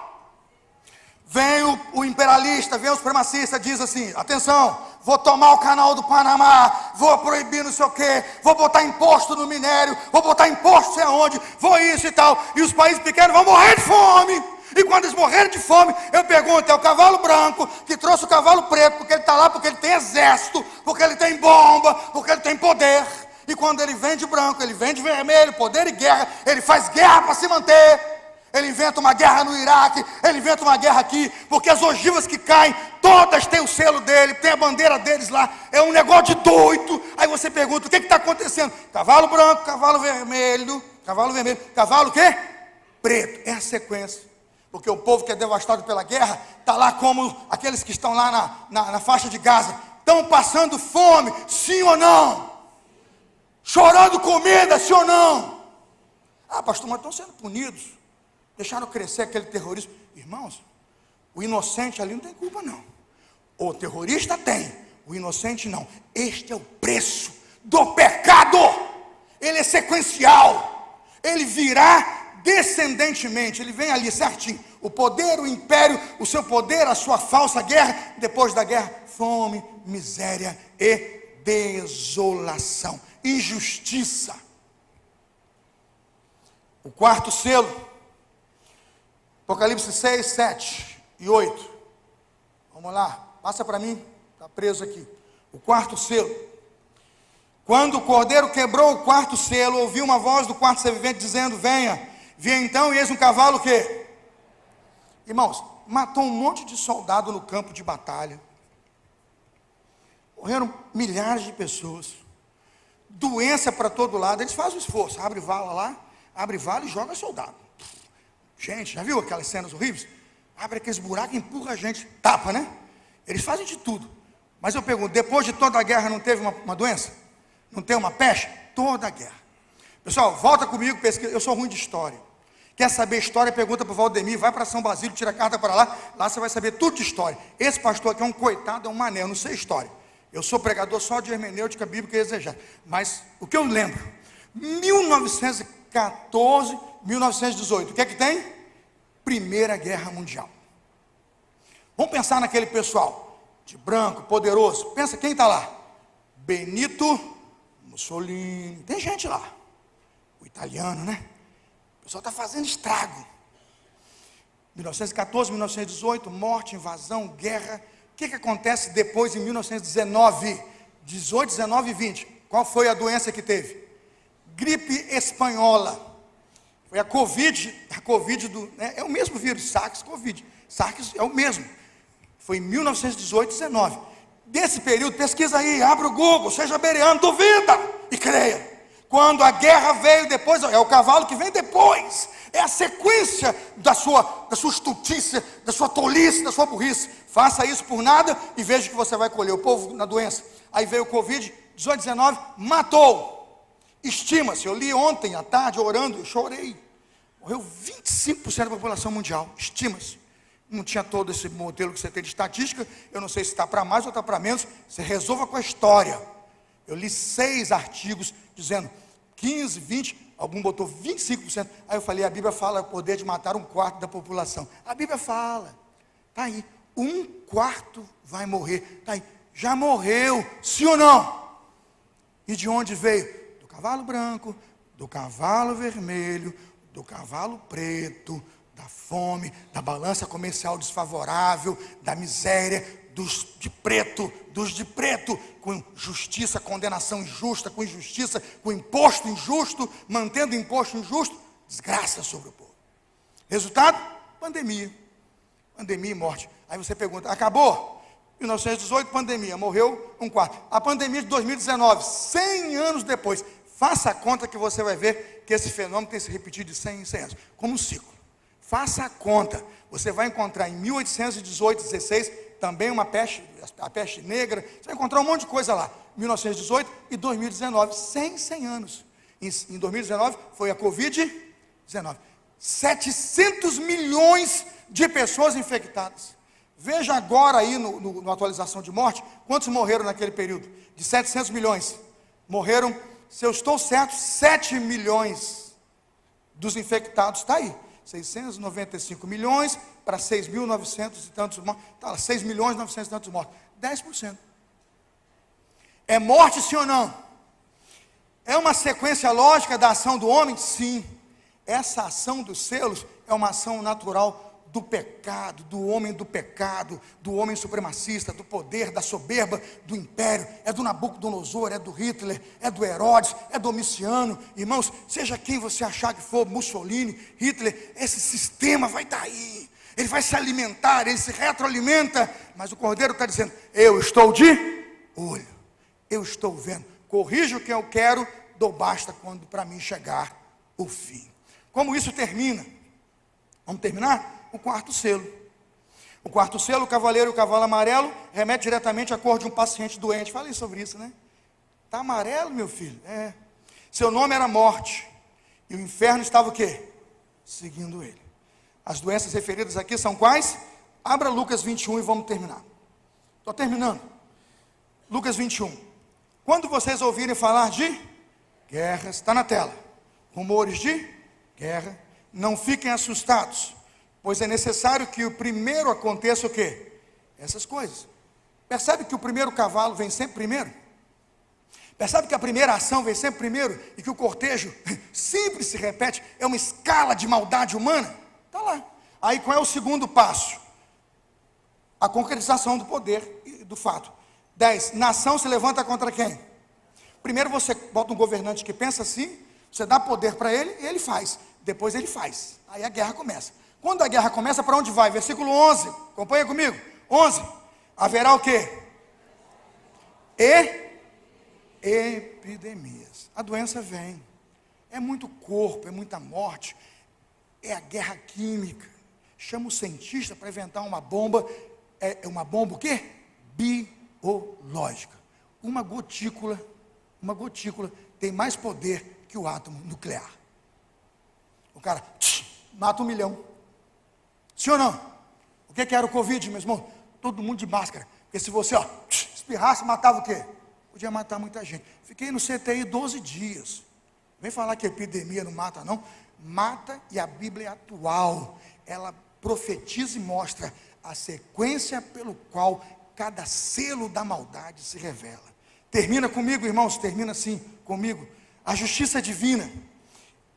A: Vem o imperialista, vem o supremacista, diz assim: atenção, vou tomar o canal do Panamá, vou proibir não sei o quê, vou botar imposto no minério, vou botar imposto não sei aonde, vou isso e tal, e os países pequenos vão morrer de fome. E quando eles morrerem de fome, eu pergunto: é o cavalo branco que trouxe o cavalo preto, porque ele está lá, porque ele tem exército, porque ele tem bomba, porque ele tem poder. E quando ele vem de branco, ele vem de vermelho, poder e guerra, ele faz guerra para se manter. Ele inventa uma guerra no Iraque, ele inventa uma guerra aqui, porque as ogivas que caem, todas têm o selo dele, tem a bandeira deles lá, é um negócio de doido. Aí você pergunta: o que está acontecendo? Cavalo branco, cavalo vermelho, cavalo o quê? Preto. É a sequência. Porque o povo que é devastado pela guerra, está lá como aqueles que estão lá na faixa de Gaza, estão passando fome, sim ou não? Chorando comida, sim ou não? Ah, pastor, mas estão sendo punidos. Deixaram crescer aquele terrorismo. Irmãos, o inocente ali não tem culpa não. O terrorista tem, o inocente não. Este é o preço do pecado. Ele é sequencial. Ele virá descendentemente, ele vem ali certinho. O poder, o império, o seu poder, a sua falsa guerra. Depois da guerra, fome, miséria e desolação, injustiça. O quarto selo, Apocalipse 6, 7 e 8. Vamos lá, passa para mim, está preso aqui. O quarto selo. Quando o cordeiro quebrou o quarto selo, ouvi uma voz do quarto ser vivente dizendo: venha. Vi então, e eis um cavalo que, irmãos, matou um monte de soldado no campo de batalha. Morreram milhares de pessoas. Doença para todo lado. Eles fazem o esforço, abre vala lá, abre vala e joga soldado. Gente, já viu aquelas cenas horríveis? Abre aqueles buracos e empurra a gente, tapa, né? Eles fazem de tudo. Mas eu pergunto, depois de toda a guerra não teve uma doença? Não tem uma peste? Toda a guerra. Pessoal, volta comigo, pesquisa. Eu sou ruim de história. Quer saber história? Pergunta para o Valdemir, vai para São Basílio, tira a carta para lá. Lá você vai saber tudo de história. Esse pastor aqui é um coitado, é um mané, eu não sei história. Eu sou pregador só de hermenêutica bíblica e exegética. Mas o que eu lembro, 1914, 1918, o que é que tem? Primeira Guerra Mundial. Vamos pensar naquele pessoal, de branco, poderoso. Pensa quem está lá? Benito Mussolini. Tem gente lá. O italiano, né? O pessoal está fazendo estrago. 1914, 1918, morte, invasão, guerra. O que acontece depois em 1919? 18, 19 e 20. Qual foi a doença que teve? Gripe espanhola. Foi a Covid é o mesmo vírus, SARS, Covid. SARS é o mesmo. Foi em 1918, 19. Desse período, pesquisa aí, abre o Google, seja bereano, duvida e creia. Quando a guerra veio depois, é o cavalo que vem depois. É a sequência da sua estultícia, da sua tolice, da sua burrice. Faça isso por nada e veja que você vai colher. O povo na doença. Aí veio o Covid, 18, 19, matou. Estima-se, eu li ontem à tarde, orando, eu chorei. Morreu 25% da população mundial, estima-se. Não tinha todo esse modelo que você tem de estatística, eu não sei se está para mais ou está para menos, você resolva com a história. Eu li 6 artigos dizendo 15, 20, algum botou 25%. Aí eu falei, a Bíblia fala o poder de matar 1/4 da população. A Bíblia fala, está aí, 1/4 vai morrer, está aí, já morreu, sim ou não? E de onde veio? Do cavalo branco, do cavalo vermelho, do cavalo preto, da fome, da balança comercial desfavorável, da miséria, dos de preto, com justiça, condenação injusta, com injustiça, com imposto injusto, mantendo imposto injusto, desgraça sobre o povo. Resultado? Pandemia e morte. Aí você pergunta, acabou? 1918, pandemia, morreu 1/4. A pandemia de 2019, 100 anos depois, faça a conta que você vai ver que esse fenômeno tem se repetido de 100 em 100 anos, como um ciclo. Faça a conta, você vai encontrar em 1818, 16, também uma peste, a peste negra, você vai encontrar um monte de coisa lá, 1918 e 2019, 100 anos. Em 2019 foi a Covid-19, 700 milhões de pessoas infectadas. Veja agora aí no atualização de morte, quantos morreram naquele período? De 700 milhões, morreram, se eu estou certo, 7 milhões dos infectados, está aí. 695 milhões para 6.900 e tantos mortos. Está lá, 6 milhões e 900 e tantos mortos. 10%. É morte, sim ou não? É uma sequência lógica da ação do homem? Sim. Essa ação dos selos é uma ação natural do pecado, do homem supremacista, do poder, da soberba, do império. É do Nabucodonosor, é do Hitler, é do Herodes, é do Domiciano. Irmãos, seja quem você achar que for, Mussolini, Hitler, esse sistema vai estar aí. Ele vai se alimentar, ele se retroalimenta. Mas o Cordeiro está dizendo, eu estou de olho, eu estou vendo. Corrijo o que eu quero, dou basta quando para mim chegar o fim. Como isso termina? Vamos terminar? O quarto selo. O quarto selo, o cavaleiro e o cavalo amarelo, remete diretamente à cor de um paciente doente. Falei sobre isso, né? Está amarelo, meu filho? É. Seu nome era morte. E o inferno estava o quê? Seguindo ele. As doenças referidas aqui são quais? Abra Lucas 21 e vamos terminar. Estou terminando. Lucas 21. Quando vocês ouvirem falar de guerras, está na tela. Rumores de guerra, não fiquem assustados. Pois é necessário que o primeiro aconteça o quê? Essas coisas. Percebe que o primeiro cavalo vem sempre primeiro? Percebe que a primeira ação vem sempre primeiro? E que o cortejo sempre se repete? É uma escala de maldade humana? Está lá. Aí qual é o segundo passo? A concretização do poder e do fato. 10. Nação se levanta contra quem? Primeiro você bota um governante que pensa assim, você dá poder para ele e ele faz. Depois ele faz. Aí a guerra começa. Quando a guerra começa, para onde vai? Versículo 11, acompanha comigo. 11, haverá o quê? Epidemias. A doença vem. É muito corpo, é muita morte. É a guerra química. Chama o cientista para inventar uma bomba. É uma bomba o quê? biológica. Uma gotícula tem mais poder que o átomo nuclear. O cara mata 1 milhão. Sim ou não? O que era o Covid, meu irmão? Todo mundo de máscara. Porque se você espirrasse, matava o quê? Podia matar muita gente. Fiquei no CTI 12 dias. Vem falar que epidemia não mata, não. Mata, e a Bíblia é atual. Ela profetiza e mostra a sequência pelo qual cada selo da maldade se revela. Termina comigo, irmãos, termina assim comigo. A justiça divina.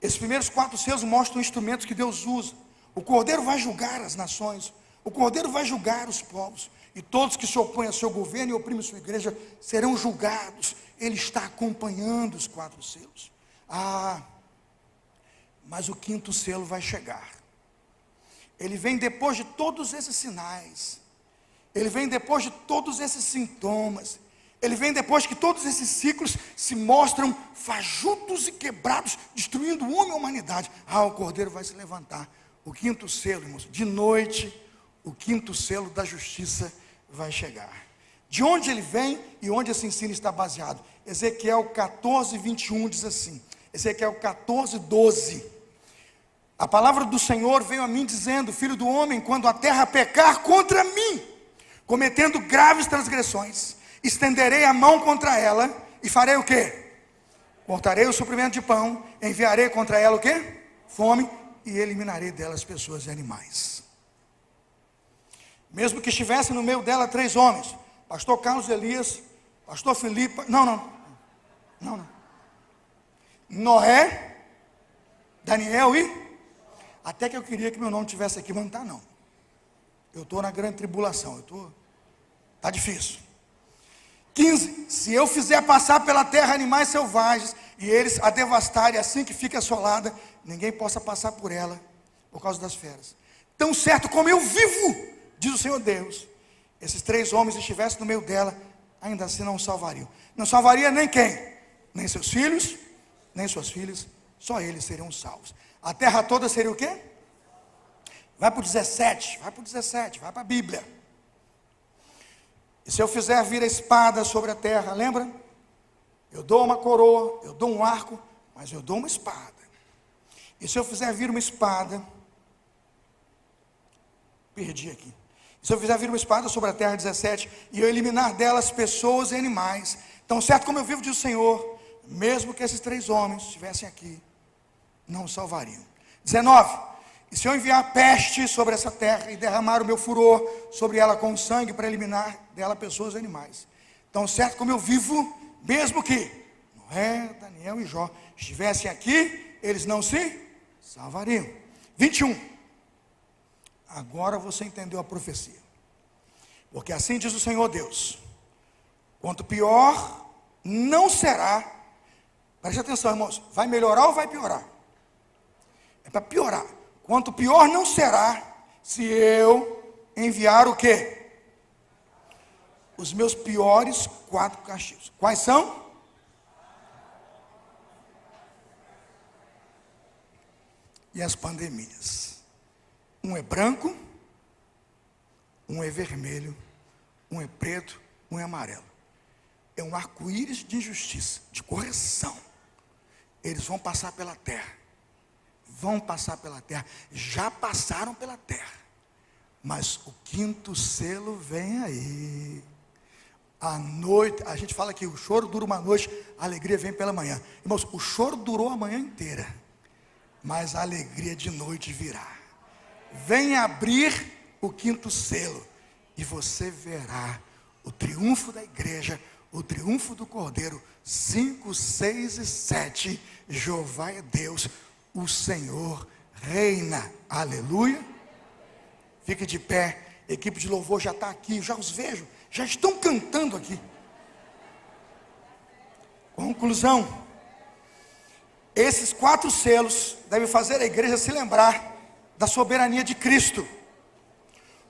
A: Esses primeiros 4 selos mostram instrumentos que Deus usa. O Cordeiro vai julgar as nações. O Cordeiro vai julgar os povos. E todos que se opõem ao seu governo e oprimem sua igreja serão julgados. Ele está acompanhando os 4 selos. Mas o 5º selo vai chegar. Ele vem depois de todos esses sinais. Ele vem depois de todos esses sintomas. Ele vem depois que todos esses ciclos se mostram fajutos e quebrados, destruindo o homem e a humanidade. O Cordeiro vai se levantar. O 5º selo, irmãos, de noite, o 5º selo da justiça vai chegar. De onde ele vem e onde esse ensino está baseado? Ezequiel 14, 21 diz assim. Ezequiel 14, 12. A palavra do Senhor veio a mim dizendo: filho do homem, quando a terra pecar contra mim, cometendo graves transgressões, estenderei a mão contra ela e farei o quê? Cortarei o suprimento de pão, enviarei contra ela o quê? Fome, e eliminarei dela as pessoas e animais. Mesmo que estivesse no meio dela 3 homens, pastor Carlos Elias, pastor Filipe, não. Noé, Daniel e... Até que eu queria que meu nome estivesse aqui, mas não está não. Eu estou na grande tribulação, está difícil. 15, se eu fizer passar pela terra animais selvagens, e eles a devastarem assim que fica assolada, ninguém possa passar por ela, por causa das feras. Tão certo como eu vivo, diz o Senhor Deus, esses 3 homens estivessem no meio dela, ainda assim não salvariam. Não salvaria nem quem? Nem seus filhos, nem suas filhas, só eles seriam salvos. A terra toda seria o quê? Vai para o 17, vai para a Bíblia. E se eu fizer vir a espada sobre a terra, lembra? Eu dou uma coroa, eu dou um arco, mas eu dou uma espada. E se eu fizer vir uma espada, perdi aqui. E se eu fizer vir uma espada sobre a terra, 17, e eu eliminar delas pessoas e animais, tão certo como eu vivo, diz o Senhor, mesmo que esses 3 homens estivessem aqui, não salvariam. 19, e se eu enviar peste sobre essa terra e derramar o meu furor sobre ela com sangue para eliminar dela pessoas e animais, tão certo como eu vivo, mesmo que Noé, Daniel e Jó estivessem aqui, eles não se salvariam. 21, agora você entendeu a profecia, porque assim diz o Senhor Deus: quanto pior não será, preste atenção, irmãos, vai melhorar ou vai piorar? É para piorar. Quanto pior não será se eu enviar o quê? Os meus piores 4 castigos. Quais são? E as pandemias. Um é branco, um é vermelho, um é preto, um é amarelo. É um arco-íris de injustiça, de correção. Eles vão passar pela terra. Já passaram pela terra, mas o 5º selo vem aí. À noite, a gente fala que o choro dura uma noite, a alegria vem pela manhã. Irmãos, o choro durou a manhã inteira, mas a alegria de noite virá. Vem abrir o 5º selo, e você verá o triunfo da igreja, o triunfo do Cordeiro. 5, 6 e 7, Jeová é Deus, o Senhor reina. Aleluia. Fique de pé. A equipe de louvor já está aqui. Já os vejo. Já estão cantando aqui. Conclusão. Esses 4 selos devem fazer a igreja se lembrar da soberania de Cristo.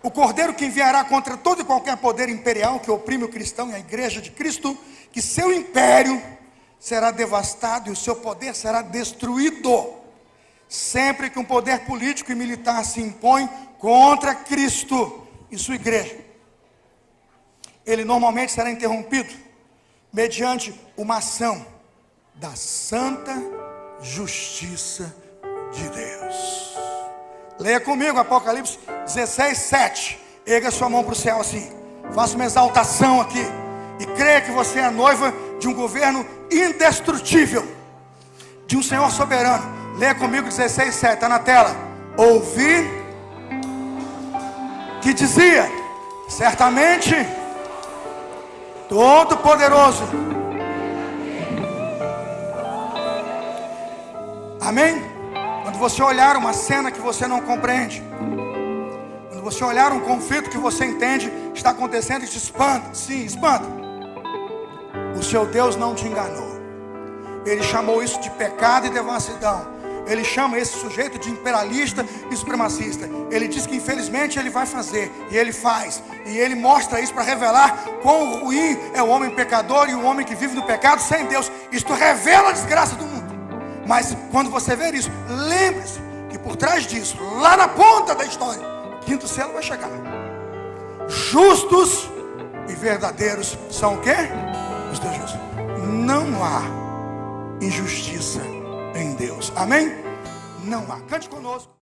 A: O Cordeiro que enviará contra todo e qualquer poder imperial que oprime o cristão e a igreja de Cristo, que seu império será devastado e o seu poder será destruído. Sempre que um poder político e militar se impõe contra Cristo e sua igreja, ele normalmente será interrompido mediante uma ação da santa justiça de Deus. Leia comigo Apocalipse 16, 7. Erga sua mão para o céu assim. Faça uma exaltação aqui. E creia que você é a noiva de um governo indestrutível, de um Senhor soberano. Leia comigo 16, 7. Está na tela. Ouvi que dizia: certamente Todo-Poderoso. Amém? Quando você olhar uma cena que você não compreende, quando você olhar um conflito que você entende está acontecendo e te espanta, sim, espanta. O seu Deus não te enganou. Ele chamou isso de pecado e devassidão. Ele chama esse sujeito de imperialista e supremacista. Ele diz que infelizmente ele vai fazer, e ele faz. E ele mostra isso para revelar quão ruim é o homem pecador e o homem que vive no pecado sem Deus. Isto revela a desgraça do mundo. Mas quando você ver isso, lembre-se que por trás disso, lá na ponta da história, o quinto selo vai chegar. Justos e verdadeiros são o quê? Os teus justos. Não há injustiça em Deus. Amém? Não há. Cante conosco.